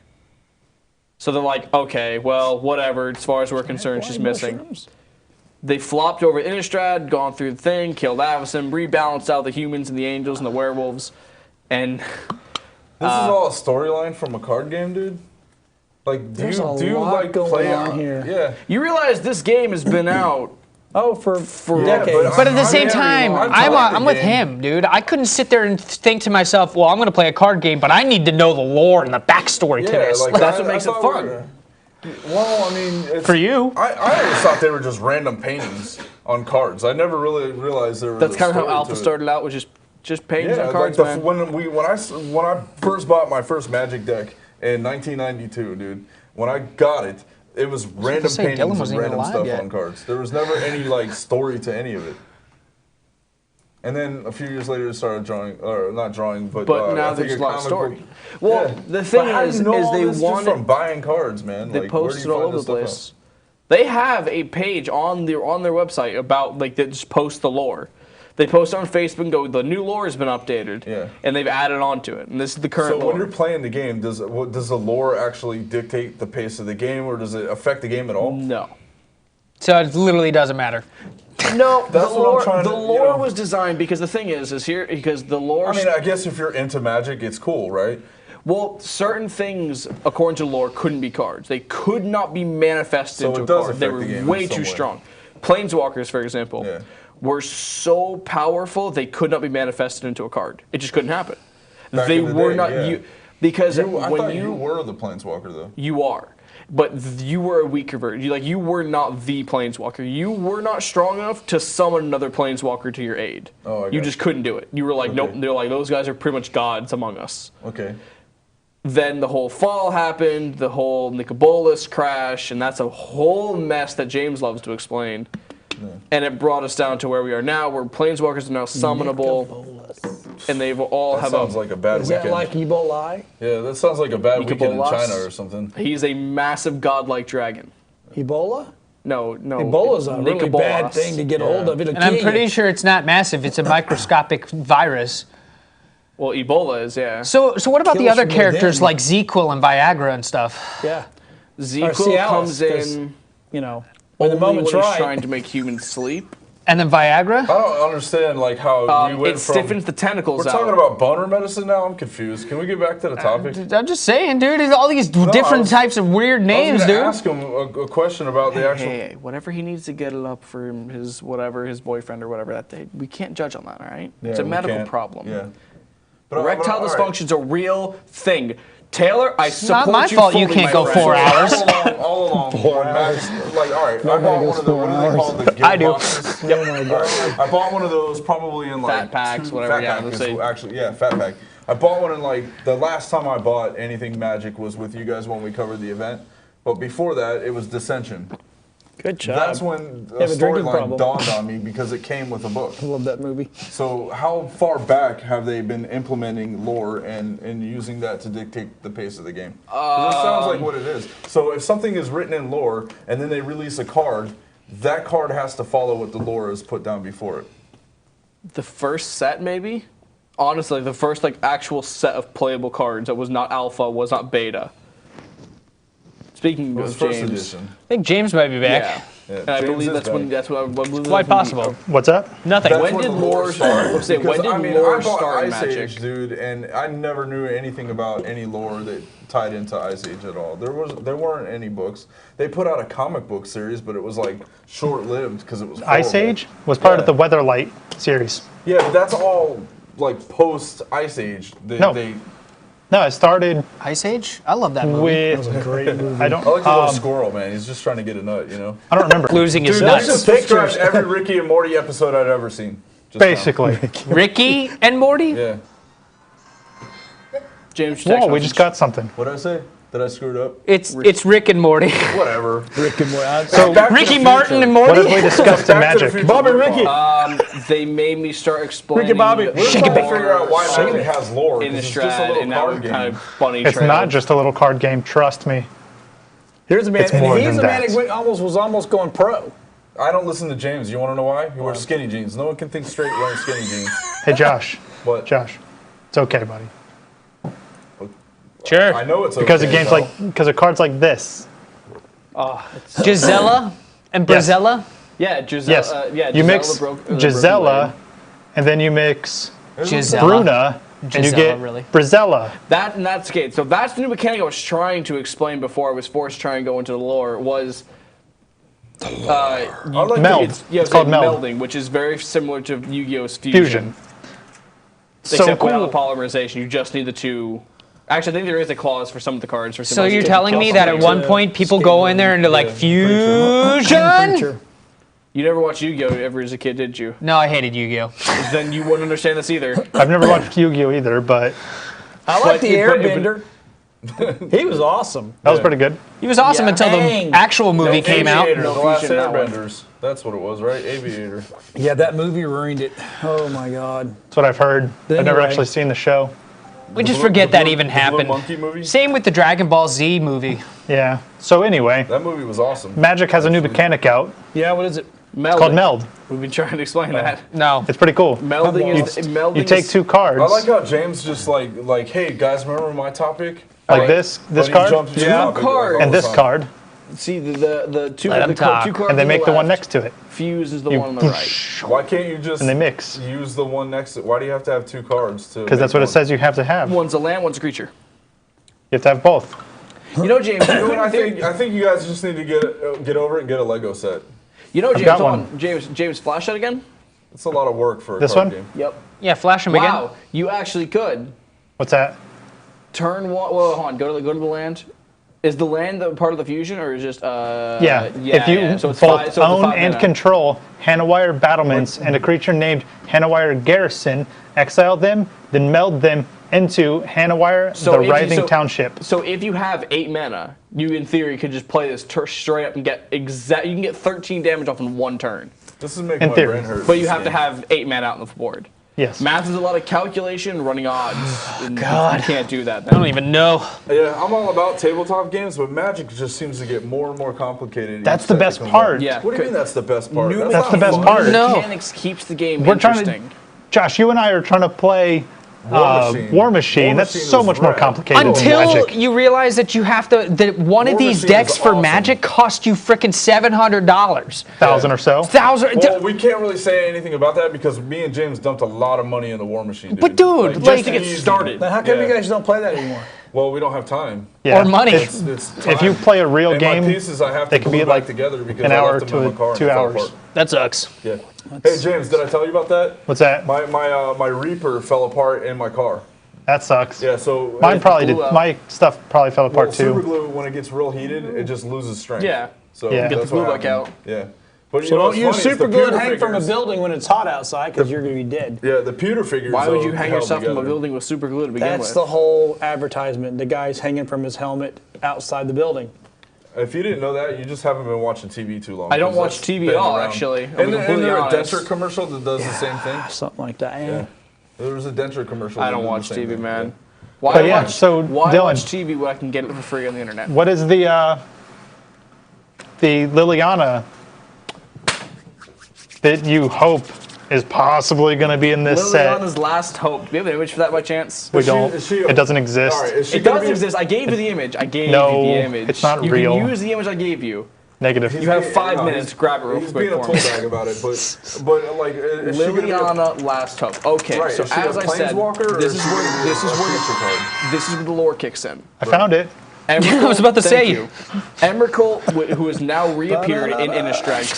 So they're like, okay, well, whatever. As far as we're concerned, she's missing. Mushrooms. They flopped over Innistrad, gone through the thing, killed Avacyn, rebalanced out the humans and the angels and the werewolves. And This is all a storyline from a card game, dude. Like, do There's you a do you lot like going play on here. Yeah. you realize this game has been out. Oh, for Yeah, decades. But at the I'm same very time, long. I'm with game. him, dude. I couldn't sit there and think to myself, well, I'm going to play a card game, but I need to know the lore and the backstory to Yeah, this. like That's what I makes it thought fun. we were- Well, I mean, it's, For you. I always thought they were just random paintings on cards. I never really realized there was. That's a kind of how story Alpha to it. started out, was just paintings Yeah, on cards, like man. when I first bought my first Magic deck in 1992, dude. When I got it, it was random say, Dylan paintings of wasn't even random alive stuff yet. on cards. There was never any like story to any of it. And then a few years later, it started drawing, or not drawing, but Now I think there's a a lot of comic story. book- Well, Yeah. the thing But how do is you know all they this just wanted from buying cards, man. they Like, where do post you it all find over the this stuff place. They have a page on their website about like they just post the lore. They post on Facebook and go, the new lore has been updated, Yeah. and they've added on to it. And this is the current So lore. when you're playing the game, does the lore actually dictate the pace of the game, or does it affect the game at all? No. So it literally doesn't matter. No, That's the what I'm lore, trying the to, you lore know. was designed because the thing is here because the lore. I mean, I guess if you're into Magic, it's cool, right? well, certain things according to lore couldn't be cards. They could not be manifested So into it a does card. They affect were the game in way some too way. strong. Planeswalkers, for example, Yeah. were so powerful they could not be manifested into a card. It just couldn't happen. Back they in the were day, not yeah. because I when thought you were the Planeswalker, though. you are. But you were a weaker version. You were not the Planeswalker. You were not strong enough to summon another Planeswalker to your aid. Oh, I you got just you. couldn't do it. You were like, Okay. nope. They're like, those guys are pretty much gods among us. Okay. Then the whole fall happened, the whole Nicobolas crash, and that's a whole mess that James loves to explain. And it brought us down to where we are now, where Planeswalkers are now summonable, and they've all That have sounds a. like a bad Is weekend. that like Ebola? Yeah, that sounds like a bad weekend in Nicobolas? China or something. He's a massive godlike dragon. Ebola? No. Ebola's a really bad Nicobolas. thing to get hold of. It'll And I'm kill pretty you. sure it's not massive. It's a microscopic virus. Well, Ebola is, yeah. So what about the Kills other from characters within. like ZQL and Viagra and stuff? Yeah. Zequel Cialis, comes 'cause, in You know, when the only moment's when he's right. trying to make humans sleep. And then Viagra? I don't understand like how we went It from. stiffens the tentacles We're out. talking about boner medicine now. I'm confused. Can we get back to the topic? I'm just saying, dude. There's all these I different was- types of weird I names, was dude. gonna ask him a question about the actual. Hey, whatever he needs to get it up for his whatever, his boyfriend or whatever that day, we can't judge on that, all right? Yeah, it's a we medical can't. problem. Yeah. But Erectile all right. dysfunction's a real thing. Taylor, I support not my you fault you fully, can't my go friend. 4 hours. All along. 4 hours. Like, all right, I bought one of the, what do they call the gift I do. boxes? Oh my God. I bought one of those probably in like Fat packs, two- whatever, Fat yeah, pack let's is say. actually, yeah, fat pack. I bought one in like the last time I bought anything Magic was with you guys when we covered the event. But before that, it was Dissension. Good job. That's when a have a drinking storyline problem. dawned on me because it came with a book. I love that movie. So how far back have they been implementing lore and using that to dictate the pace of the game? 'Cause it sounds like what it is. So if something is written in lore and then they release a card, that card has to follow what the lore is put down before it. The first set, maybe? Honestly, the first like actual set of playable cards that was not alpha, was not beta. Speaking It was of first James, edition. I think James might be back. yeah, Yeah, and I James believe is that's back. when I believe Quite that's when- possible. What's up? Nothing. That's When when did the lore started. let's say, when Because, did I mean, lore I bought start in Ice Magic? Age, dude, and I never knew anything about any lore that tied into Ice Age at all. There weren't any books. They put out a comic book series, but it was like short-lived because it was Ice horrible. Age was part of Yeah. the Weatherlight series. Yeah, but that's all like post Ice Age. No. They No, it started Ice Age? I love that movie. with. Great movie. I don't. I like the little squirrel, man. He's just trying to get a nut, you know. I don't remember. Losing his Dude, I nuts. just subscribed to every Ricky and Morty episode I'd ever seen. Just now. Basically. Ricky and Morty? Yeah. James, Whoa, text we message. just got something. What did I say? Did I screw it up? It's Rick and Morty. Whatever. Rick and Morty. So Back to Ricky the Martin Future. and What have Morty? we discussed in Back to the Magic? Future. Bob and Ricky. They made me start explaining. Ricky Bobby. We're Shake trying it to back. Figure out why Magic has lore. in the 'cause it's just a little and that card was game. kind of funny. It's not just a little card game, trust me. Here's a man, It's more and he's than a man that. that was almost going pro. I don't listen to James. You want to know why? He wears skinny jeans. No one can think straight wearing skinny jeans. Hey, Josh. But Josh. It's okay, buddy. Sure. I know it's okay. Because of games though. because of cards like this. Gisela and Yes. Brazella? Yeah, Giselle. Yes. Yeah, You Gisela mix broke the Gisela, and then you mix Gisela. Bruna, and you Gisela, get really. Brazella. That and that's good. So that's the new mechanic I was trying to explain before I was forced to try and go into the lore was. I like Meld. the- Yeah, It's called meld. melding, which is very similar to Yu-Gi-Oh's Fusion. So Except without the cool. polymerization, you just need the two. Actually, I think there is a clause for some of the cards. For So you're symbols. telling me that at one point people go in there and they're like, fusion? Preacher. You never watched Yu-Gi-Oh! Ever as a kid, did you? No, I hated Yu-Gi-Oh. Then you wouldn't understand this either. I've never watched Yu-Gi-Oh! Either, but I like the but- Airbender. He was awesome. that was pretty good. He was awesome Yeah. until the Dang. actual movie No, came out. Aviator, No the last Fusion, that one. Airbenders. That's what it was, right? Aviator. Yeah, that movie ruined it. Oh my God. That's what I've heard. I've never Anyway. actually seen the show. We just Blue- forget the that Blue- even the Blue happened. Monkey movie? Same with the Dragon Ball Z movie. Yeah. So anyway, That movie was awesome. Magic has a new mechanic out. Yeah, what is it? Melding. It's called Meld. We've been trying to explain that. No. It's pretty cool. Melding is melding. You take is, two cards, I like how James just like, hey guys, remember my topic? like this But he card, jumps to your Yeah. topic, Cards. all and the this time. card, See the two. Let 'em the talk. two cards and they on make the one left. next to it. Fuse is the You one on the right. Why can't you just And they mix. use the one next to? Why do you have to have two cards to? Because that's what it says you have to have. You One's a land, one's a creature. have to have both. You know, James. You know what I think you guys just need to get over it and get a Lego set. You know, James. got hold one. on. James, flash that again. It's a lot of work for a This card one? game. Yep. Yeah, flash him Wow, again. you actually could What's that? turn one. Well, hold on. Go to the land. Is the land the part of the fusion, or is just Yeah. If you So it's both five, so it's a own 5 and mana. control Hanawire battlements and a creature named Hanawire Garrison, exile them, then meld them into Hanawire, So the if you- Writhing so- Township. So if you have 8 mana, you in theory could just play this straight up and get exact. You can get 13 damage off in one turn, This is making In my theory. brain hurt. but you have to have 8 mana out on the board. Yes. Math is a lot of calculation, running odds. and God. You can't do that. I don't even know. Yeah, I'm all about tabletop games, but Magic just seems to get more and more complicated. That's each the set that best comes part. out. Yeah. What do you mean that's the best part? New That's the not best fun. part. No. Mechanics keeps the game We're trying interesting. to, Josh, you and I are trying to play Machine. War Machine. War That's Machine so is much more rad. complicated Until than Magic. you realize that you have to, that one of War these Machine decks is for awesome. Magic cost you frickin' $700. 1,000 or so. Well, we can't really say anything about that because me and James dumped a lot of money in the War Machine. But dude, Like, like- just to get easy. started. Then how come Yeah. you guys don't play that anymore? Well, we don't have time. Yeah. Or money. It's- It's if you time. play a real And game, my pieces I have they to could glue be back like together because an I hour left them in to my car and 2 it fell hours. apart. That sucks. Yeah. Hey James, did I tell you about that? What's that? My Reaper fell apart in my car. That sucks. Yeah, so Mine probably did. blew out. My stuff probably fell apart Super too. glue when it gets real heated, it just loses strength. Yeah. So Yeah. Get the that's glue what back happened. out. Yeah. But So don't what's use funny is the super glue and pewter hang from a figures- building when it's hot outside because you're going to be dead. Yeah, the pewter figures. Why would you though, hang held yourself from a together. building with super glue to begin That's with? the whole advertisement. The guy's hanging from his helmet outside the building. If you didn't know that, you just haven't been watching TV too long. I don't 'cause watch that's TV been at all, around. actually. I'm And completely there a honest. denture commercial that does the same thing? Something like that. Yeah. There was a denture commercial. I that don't did the watch same TV, thing. man. Yeah. Why But yeah, watch? so, why Dylan- watch TV when I can get it for free on the internet? What is the Liliana that you hope is possibly going to be in this Liliana's set? Last Hope. Do we have an image for that by chance? We Is she- don't. is she- It doesn't exist. All right, is she It gonna does be- exist. I gave you the image. I gave No, you the image. it's not you real. can use the image I gave you. Negative. You have He's- 5 no, minutes he's- to grab it real He's quick being a for me. tool bag about it, but like, is she gonna be a- Liliana Last Hope. Okay, Right, so is she a as I said, planeswalker, or this is is she where gonna be this is a where creature card? this is where the lore kicks in. I found it. Emrakul, I was about to thank say. you. Emrakul, who has now reappeared in Innistrad,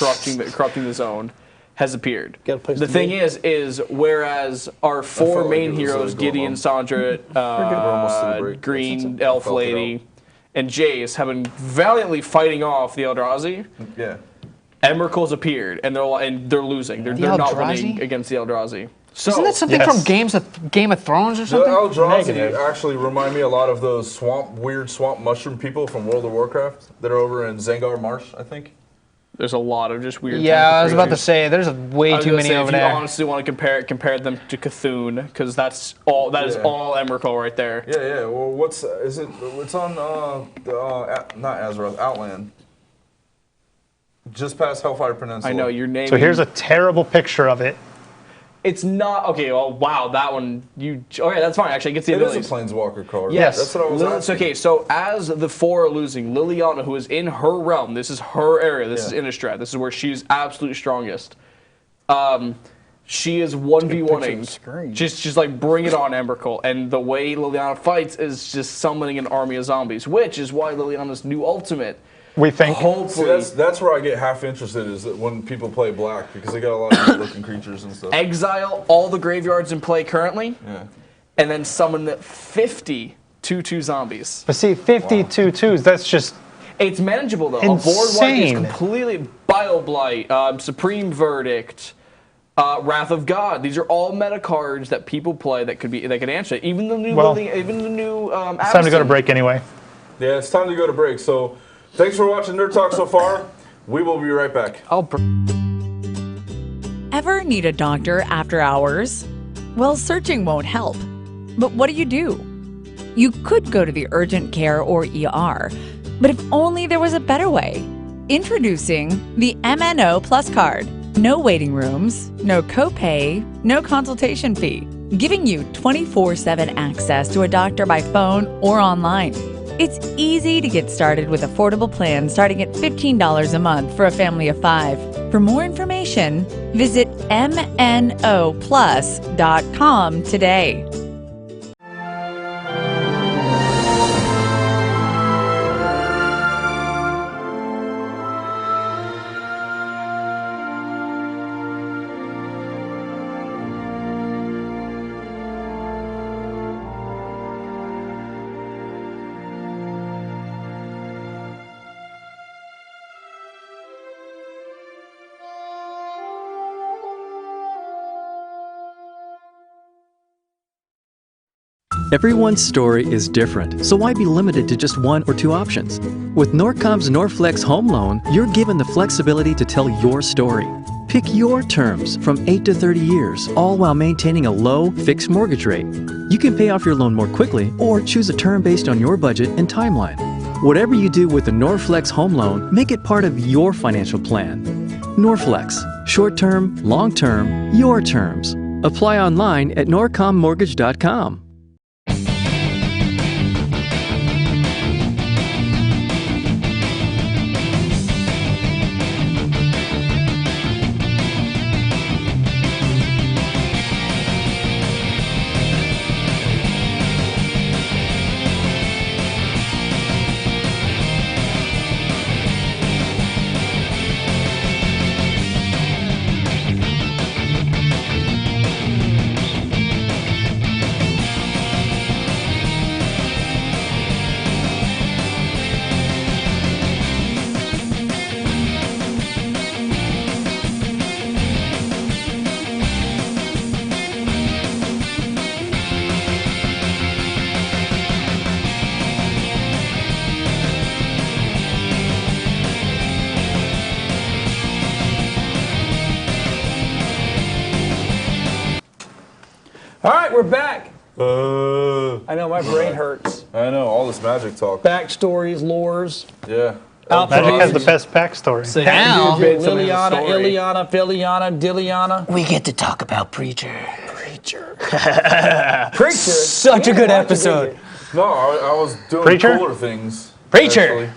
corrupting the zone, has appeared. Got a place The to thing be. is whereas our four felt like main it was, heroes, going Gideon, on. Sandra, almost to the break. Green, I Elf felt it Lady, and Jace, have been valiantly fighting off the Eldrazi, Yeah. Emrakul's appeared, and they're losing. They're not Eldrazi? winning against the Eldrazi. So, Isn't that something Yes. from Game of Thrones or The something? Eldrazi Negative. actually remind me a lot of those weird swamp mushroom people from World of Warcraft that are over in Zangar Marsh, I think. there's a lot of just weird. Yeah, I was about to creatures. say there's way I was too gonna many say, over if you there. honestly want to compare them to Cthulhu, because that's all. That is Yeah. all Emrakul right there. Yeah, yeah. Well, it's on not Azeroth, Outland. Just past Hellfire Peninsula. I know your name. So here's a terrible picture of it. It's not okay. Oh wow, that one. Okay, that's fine. Actually, it gets the It is a abilities. Planeswalker card. Yes, That's what I was Lilith's asking. okay. So as the four are losing, Liliana, who is in her realm, this is her area. This Yeah. is Innistrad. This is where she's absolutely strongest. She is 1v1ing. screen. Just like bring it on, Emrakul. And the way Liliana fights is just summoning an army of zombies, which is why Liliana's new ultimate. We think. See, Hopefully, that's where I get half interested is that when people play black because they got a lot of good-looking creatures and stuff. exile all the graveyards in play currently, Yeah. and then summon the 50 2/2 zombies. But see, 52 twos, that's just. It's manageable though. A board wipe is Insane. completely Bioblight, Supreme Verdict, Wrath of God. These are all meta cards that people play that could answer it. Even the new, Well, even the new. It's time to go to Avacyn. break anyway. Yeah, it's time to go to break. So, thanks for watching Nerd Talk so far. We will be right back. Ever need a doctor after hours? Well, searching won't help. But what do? You could go to the urgent care or ER, but if only there was a better way. Introducing the MNO Plus card. No waiting rooms, no copay, no consultation fee, giving you 24/7 access to a doctor by phone or online. It's easy to get started with affordable plans starting at $15 a month for a family of 5. For more information, visit mnoplus.com today. Everyone's story is different, so why be limited to just one or two options? With Norcom's Norflex Home Loan, you're given the flexibility to tell your story. Pick your terms from 8 to 30 years, all while maintaining a low, fixed mortgage rate. You can pay off your loan more quickly or choose a term based on your budget and timeline. Whatever you do with the Norflex Home Loan, make it part of your financial plan. Norflex. Short term, long term, your terms. Apply online at norcommortgage.com. right, we're back. I know my brain hurts. I know all this magic talk. Backstories, lores. Yeah. Magic has the best backstory. Now, Liliana, Iliana, Filiana, Diliana. we get to talk about Preacher. Preacher. Such a good episode. No, I was doing Preacher? cooler things. Preacher. actually.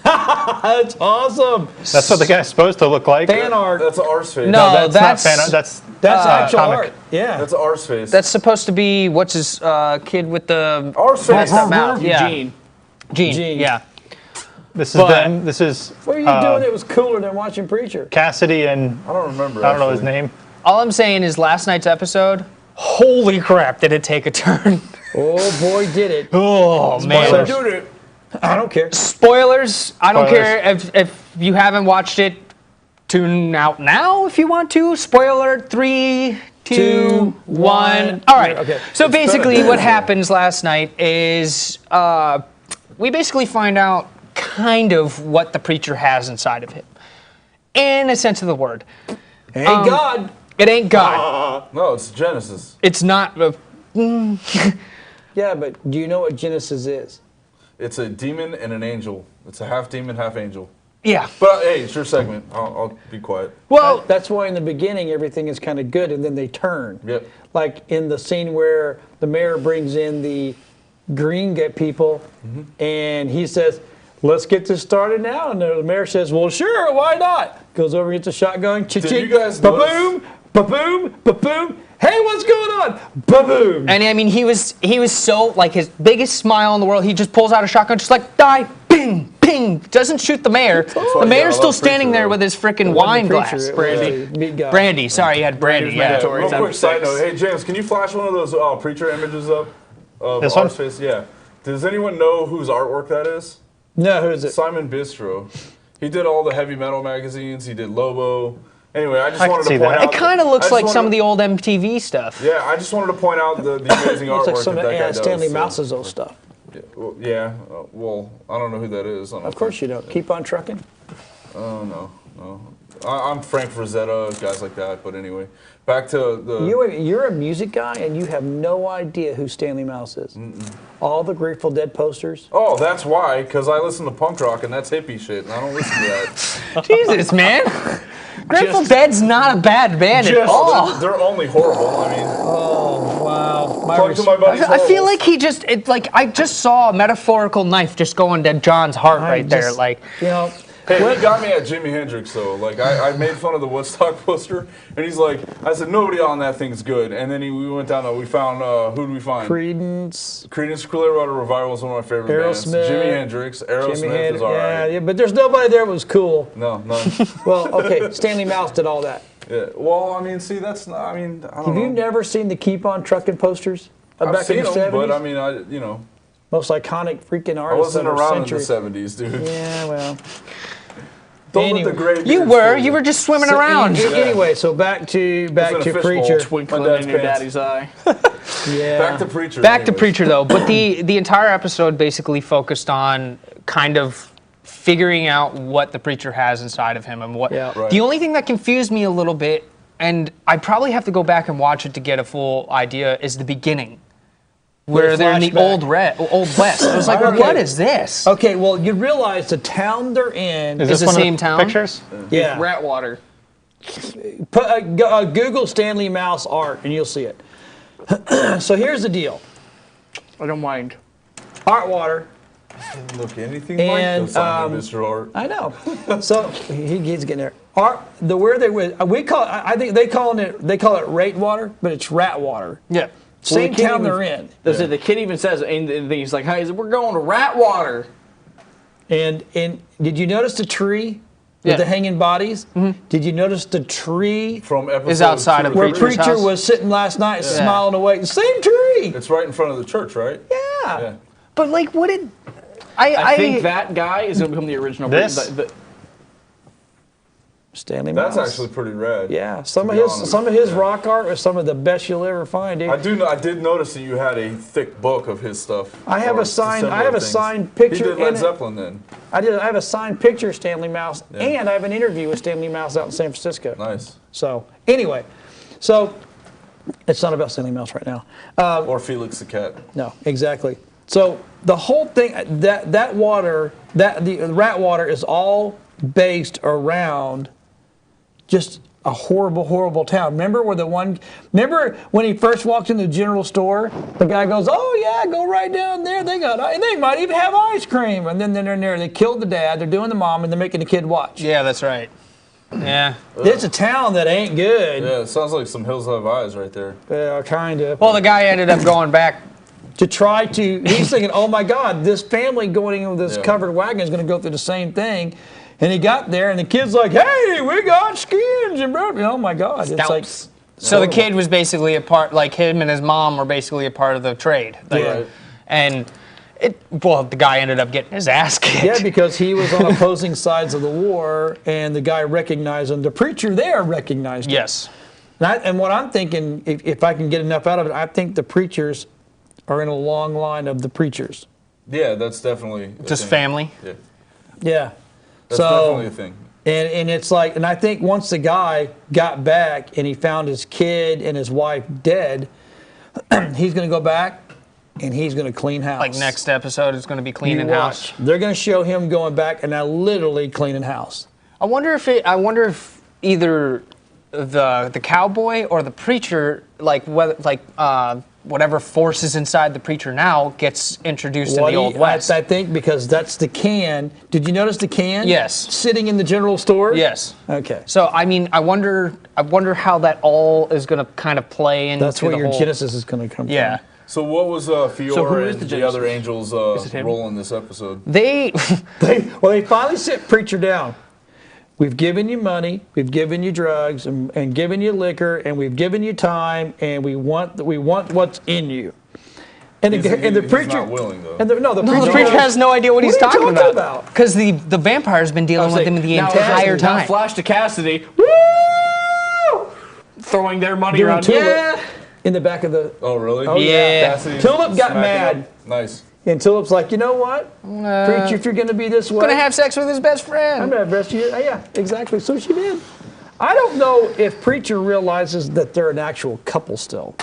That's awesome. That's what the guy's supposed to look like. Fan art. That's an arse face. No, that's, that's not fan art. That's That's actual comic. art. Yeah. That's an arse face. That's supposed to be what's his kid with the arse messed face. up mouth? Yeah, Gene. Gene. Yeah. This is But- them. This is What are you doing that was cooler than watching Preacher? Cassidy and I don't remember. I don't know his actually. name. All I'm saying is last night's episode. Holy crap! Did it take a turn? Oh boy, did it. Oh man. Spoilers. Dude, it. I don't care. Spoilers. I don't Spoilers. care if you haven't watched it. Tune out now if you want to. Spoiler 3, 2, 1. All right. Okay. So basically, better. what happens last night is we basically find out kind of what the preacher has inside of him, in a sense of the word. Hey, God. It ain't God. No, it's Genesis. It's not. Yeah, but do you know what Genesis is? It's a demon and an angel. It's a half demon, half angel. Yeah. But hey, it's your segment. I'll be quiet. Well, That's why in the beginning everything is kind of good and then they turn. Yep. Like in the scene where the mayor brings in the green get people and he says, let's get this started now. And the mayor says, well, sure, why not? Goes over, gets a shotgun, cha-ching, you guys ba-boom, ba-boom, ba-boom. Hey, what's going on? Ba-boom. and I mean, he was so like his biggest smile in the world. He just pulls out a shotgun, just like die, ping, ping. Doesn't shoot the mayor. The why, mayor's I still love standing Preacher, there though. with his freaking It wasn't wine the glass. preacher, it was Brandy. the meat guy. Brandy. Sorry, you had brandy. Brandy's Yeah. mandatory. Real Number quick side 6. note. Hey, James, can you flash one of those preacher images up of This one? arse face? Yeah. Does anyone know whose artwork that is? No, who is it? Simon Bistro. He did all the heavy metal magazines. He did Lobo. Anyway, I just I can wanted see to point that. out. It kind of looks I just like some wanted- of the old MTV stuff. Yeah, I just wanted to point out the amazing Looks artwork like some that of that guy does. Stanley so- Mouse's old stuff. Yeah. Well, I don't know who that is. Of course you don't. Keep on trucking. Oh no. I'm Frank Frazetta, guys like that. But anyway, back to the. You're a music guy and you have no idea who Stanley Mouse is. All the Grateful Dead posters. Oh, that's why. Because I listen to punk rock and that's hippie shit, and I don't listen to that. Jesus, man. Grateful Dead's not a bad band at all. They're only horrible. I mean, Wow. talk to my buddies. I feel like I just saw a metaphorical knife just going to John's heart right there. Like, You know, Hey, he got me at Jimi Hendrix though. Like I made fun of the Woodstock poster, and he's like, I said nobody on that thing's good. And then we went down. We found who did we find? Creedence, Creedence Clearwater Revival is one of my favorite bands. Aerosmith. Jimi Hendrix, Aerosmith Jimi Hendrix. is alright. Yeah, but there's nobody there that was cool. No. Well, okay, Stanley Mouse did all that. Yeah. Well, I mean, see, that's not. I mean, I don't Have know. you never seen the Keep on Trucking posters of I've back in seen the them, 70s? but I mean, Most iconic freaking I artists wasn't of our around century. in the '70s, dude. Yeah, well. Don't let Anyway. the gray you were just swimming So, around. Anyway, so back to in a fishbowl. Preacher. Twinkling My dad's in your pants. daddy's eye. Yeah. Back to Preacher. Back to anyways. Preacher though, but the entire episode basically focused on kind of figuring out what the preacher has inside of him and what. Yeah. Right. The only thing that confused me a little bit, and I probably have to go back and watch it to get a full idea, is the beginning. Where they're in the flashback. old West. I was like, Okay. what is this? Okay, well, you realize the town they're in. Is Is this the one same of the town? pictures? Yeah. Ratwater. Google Stanley Mouse art and you'll see it. So here's the deal. I don't mind. Art water. Look anything And, like the Simon Mr. Art. I know. So he's getting there. Where they were, we call. I think they call it rate water, but it's rat water. Yeah. Same the kid town even- they're in. The kid even says, and he's like, hey, we're going to Ratwater. And did you notice the tree with Yeah. the hanging bodies? Did you notice the tree From episode Is outside 2 of to where Preacher's Preacher house? was sitting last night smiling away? Same tree. It's right in front of the church, right? Yeah. But like, what did I think that guy is going to become the original. This? Stanley Mouse. That's actually pretty rad. Yeah, some to of be his honest. rock art was some of the best you'll ever find, dude. I did notice that you had a thick book of his stuff. I have or a signed- similar I have a things. signed picture He did in Led it. Zeppelin then. I have a signed picture of Stanley Mouse, Yeah. and I have an interview with Stanley Mouse out in San Francisco. Nice. So anyway, so It's not about something else right now. Or Felix the cat. No, exactly. So the whole thing, that water, the rat water is all based around just a horrible, horrible town. Remember remember when he first walked in the general store, the guy goes, "Oh yeah, go right down there. They might even have ice cream." And then they're in there, they killed the dad, they're doing the mom, and they're making the kid watch. Yeah, that's right. Yeah. It's a town that ain't good. Yeah, it sounds like some Hills Have Eyes right there. Kind of. Well, the guy ended up going back. To try to, he's thinking, oh my God, this family going in with this covered wagon is going to go through the same thing. And he got there, and the kid's like, "Hey, we got skins and bro." Oh my God, it's like. So the kid was basically a part, like him and his mom were basically a part of the trade. Like, Yeah. And the guy ended up getting his ass kicked. Yeah, because he was on opposing sides of the war, and the guy recognized him. The preacher there recognized him. Yes. And what I'm thinking, if I can get enough out of it, I think the preachers are in a long line of the preachers. Yeah, that's definitely a Just thing. family. Yeah, Yeah. that's definitely a thing. And it's like, and I think once the guy got back and he found his kid and his wife dead, he's going to go back and he's going to clean house. Like next episode is going to be You cleaning house. watch. They're going to show him going back and now literally cleaning house. I wonder if either the cowboy or the preacher, whatever force is inside the preacher now, gets introduced in the Old West. I think because that's the can. Did you notice the can? Yes. Sitting in the general store? Yes. Okay. So I mean, I wonder how that all is going to kind of play into That's where the your whole, Genesis is going to come Yeah. from. So what was Fiora is and the the other Genesis? angels it him? role in this episode? They They finally sit preacher down. We've given you money, we've given you drugs, and given you liquor, and we've given you time, and we want what's in you. And the He's preacher, not willing, though. and the the preacher has no idea what he's What are you talking talking about. about? Because the vampire's been dealing with him the entire Now time. flash to Cassidy. Woo! Throwing their money doing around. Tulip Yeah. in the back of the. Oh, really? Oh, yeah. Cassidy's Tulip got smacking mad. up. Nice. And Tulip's like, you know what, preacher, if you're going to be this way, Gonna have sex with his best I'm friend. going to arrest you. Yeah, exactly. So she did. I don't know if preacher realizes that they're an actual couple still.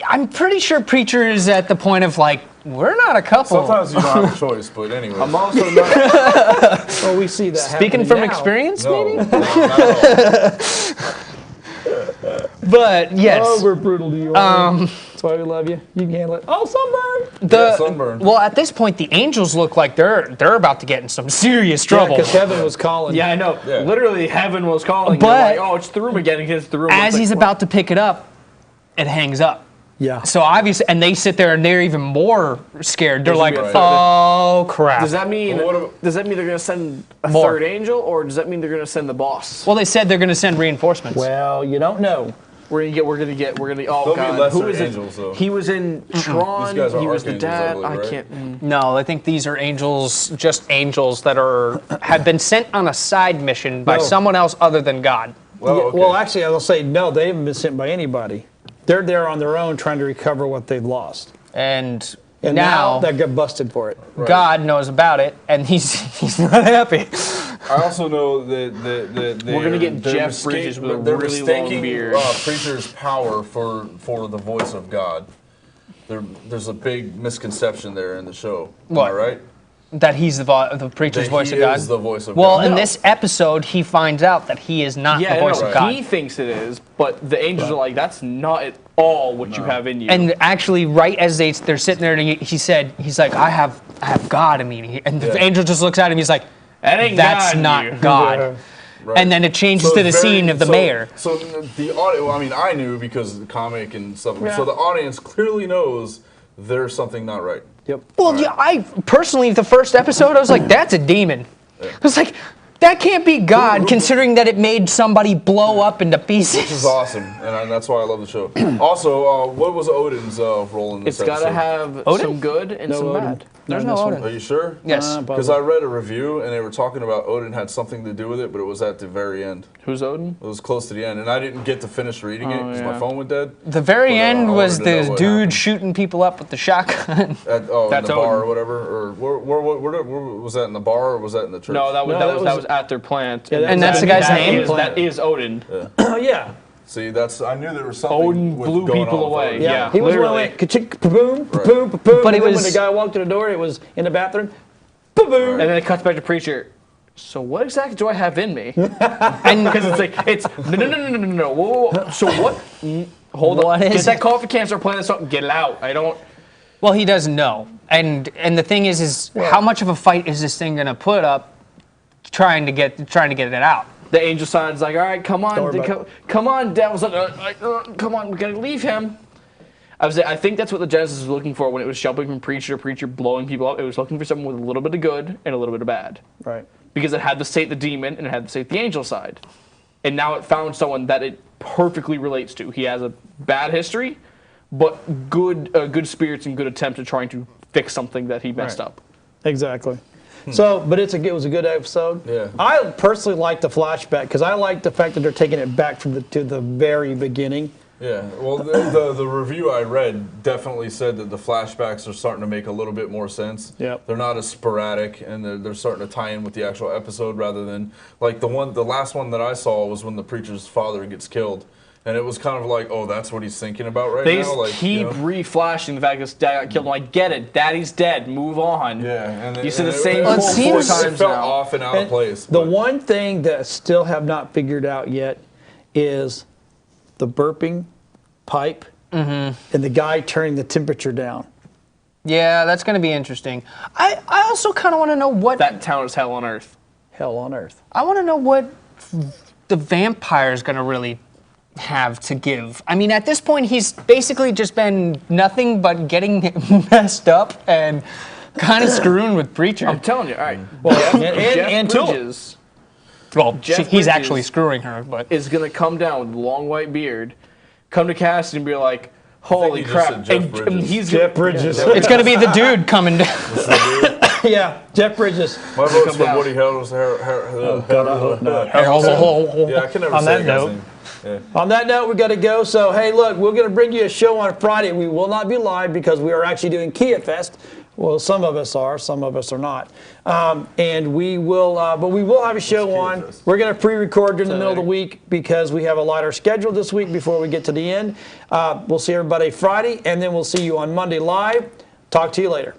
I'm pretty sure preacher is at the point of like, we're not a couple. Sometimes you don't have a choice, but anyway. I'm also not. Oh, we see that. Speaking happening from now. experience, No, maybe. not at all. But yes. Oh, we're brutal to you. That's why we love you. You can handle it. Oh, sunburn. Yeah, sunburn. Well, at this point, the angels look like they're about to get in some serious trouble. Because heaven was calling. Yeah, I know. Yeah. Literally, heaven was calling. But- They're like, oh, it's the room again. He gets the room. As It's like, he's what? about to pick it up, it hangs up. Yeah. So obviously, and they sit there and they're even more scared. They're like, Right. oh crap. Does that mean? Well, what about- Does that mean they're gonna send a More. third angel, or does that mean they're gonna send the boss? Well, they said they're going to send reinforcements. Well, you don't know. We're gonna get. Oh There'll be God, lesser who is angels, though. it? He was in Tron. These guys are He was the archangels, I dad. believe, I right? can't. No, I think these are angels, just angels that have been sent on a side mission by No. someone else other than God. Well, Yeah, okay. well, actually, I will say no. They haven't been sent by anybody. They're there on their own trying to recover what they've lost. And And now they got busted for it. God knows about it, and he's not happy. I also know that We're gonna get they're Jeff Bridges with a they're really long mistaking, beard. Preacher's power for the voice of God. There's a big misconception there in the show. Am I What? right? That he's the preacher's That voice he of God. is the voice of Well, God. in this episode, he finds out that he is not Yeah, the voice no, of God. he thinks it is, but the angels are like, that's not at all what you have in you. And actually, right as they're sitting there, and he's like, I have God in me. And the Yeah. angel just looks at him. He's like, That ain't that's God in not you." God. Right. And then it changes So to the it's very- scene of the so- mayor. So the audience, well, I mean, I knew because of the comic and stuff. Yeah. So the audience clearly knows there's something not right. Yep. Well, yeah, I personally, the first episode, I was like, that's a demon. I was like, that can't be God, considering that it made somebody blow up into pieces. Which is awesome, and that's why I love the show. Also, what was Odin's role in this It's episode? gotta have Odin? some good and No some Odin. bad. There's Not no this one. Odin. Are you sure? Yes. Because I read a review and they were talking about Odin had something to do with it, but it was at the very end. Who's Odin? It was close to the end, and I didn't get to finish reading it because my yeah. phone went dead. The very But, end I was wanted to know the what dude happened. shooting people up with the shotgun. In That's the bar Odin. or whatever, or where was that in the bar or was that in the church? No, that No, was at their plant. Yeah, And that's the guy's name? That is Odin. Oh, yeah. See, I knew there was something Odin with blew going people on with away. Odin. Yeah. He was one literally. went ka-chink, boom, boom, boom. But But it when was- the guy walked to the door, it was in the bathroom. Boom. And then it cuts back to Preacher. So what exactly do I have in me? And Because it's no. Whoa. So what? Hold on. What is Get that it? coffee can, start playing this song. Get it out. I don't. well, he doesn't know. And the thing is how much of a fight is this thing gonna put up trying to get it out? The angel sign's like, all right, come worry on, about come on. Devil's like, come on, we gotta leave him. I think that's what the Genesis was looking for when it was jumping from Preacher to Preacher, blowing people up. It was looking for someone with a little bit of good and a little bit of bad. Right. Because it had to state the demon and it had to state the angel side. And now it found someone that it perfectly relates to. He has a bad history, but good spirits and good attempt at trying to fix something that he messed Right. up. Exactly. So, but it was a good episode. Yeah. I personally like the flashback because I like the fact that they're taking it back to the very beginning. Yeah, well, the review I read definitely said that the flashbacks are starting to make a little bit more sense. Yep. They're not as sporadic, and they're starting to tie in with the actual episode rather than like the last one that I saw was when the preacher's father gets killed, and it was kind of like, oh, that's what he's thinking about right They now. just Like, keep you know? reflashing the fact that his dad got killed. I'm like, get it. Daddy's dead. Move on. Yeah, and You said the and same Well, it quote seems- 4 It times felt now. off and out of And place. The but- one thing that I still have not figured out yet is the burping pipe and the guy turning the temperature down. Yeah, that's gonna be interesting. I also kind of want to know what That town is hell on earth. Hell on earth. I want to know what the vampire is gonna really have to give. I mean, at this point, he's basically just been nothing but getting messed up and kind of screwing with Preacher. I'm telling you. All right. Well, Jeff, and Jeff Tula. Bridges well, Jeff he's Bridges actually screwing her, but is gonna come down with a long white beard, come to Cassidy and be like, "Holy you just crap!" said Jeff And Bridges. he's Jeff Bridges. it's gonna be the dude coming down. Yeah, Jeff Bridges. My vote's come for down. Woody Harrelson. God, I hope not. Yeah, I can never On say that a guy's note- name. Yeah. On that note, we got to go. So, hey, look, we're going to bring you a show on Friday. We will not be live because we are actually doing Kia Fest. Well, some of us are, some of us are not. And we will, but we will have a show Kia on. Fest? We're going to pre-record during the middle of the later. week because we have a lighter schedule this week before we get to the end. We'll see everybody Friday, and then we'll see you on Monday live. Talk to you later.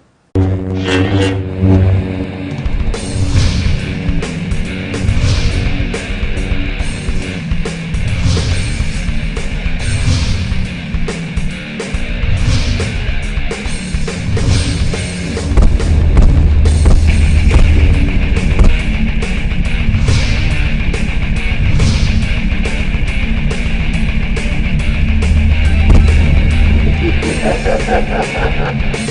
Ha ha ha ha ha!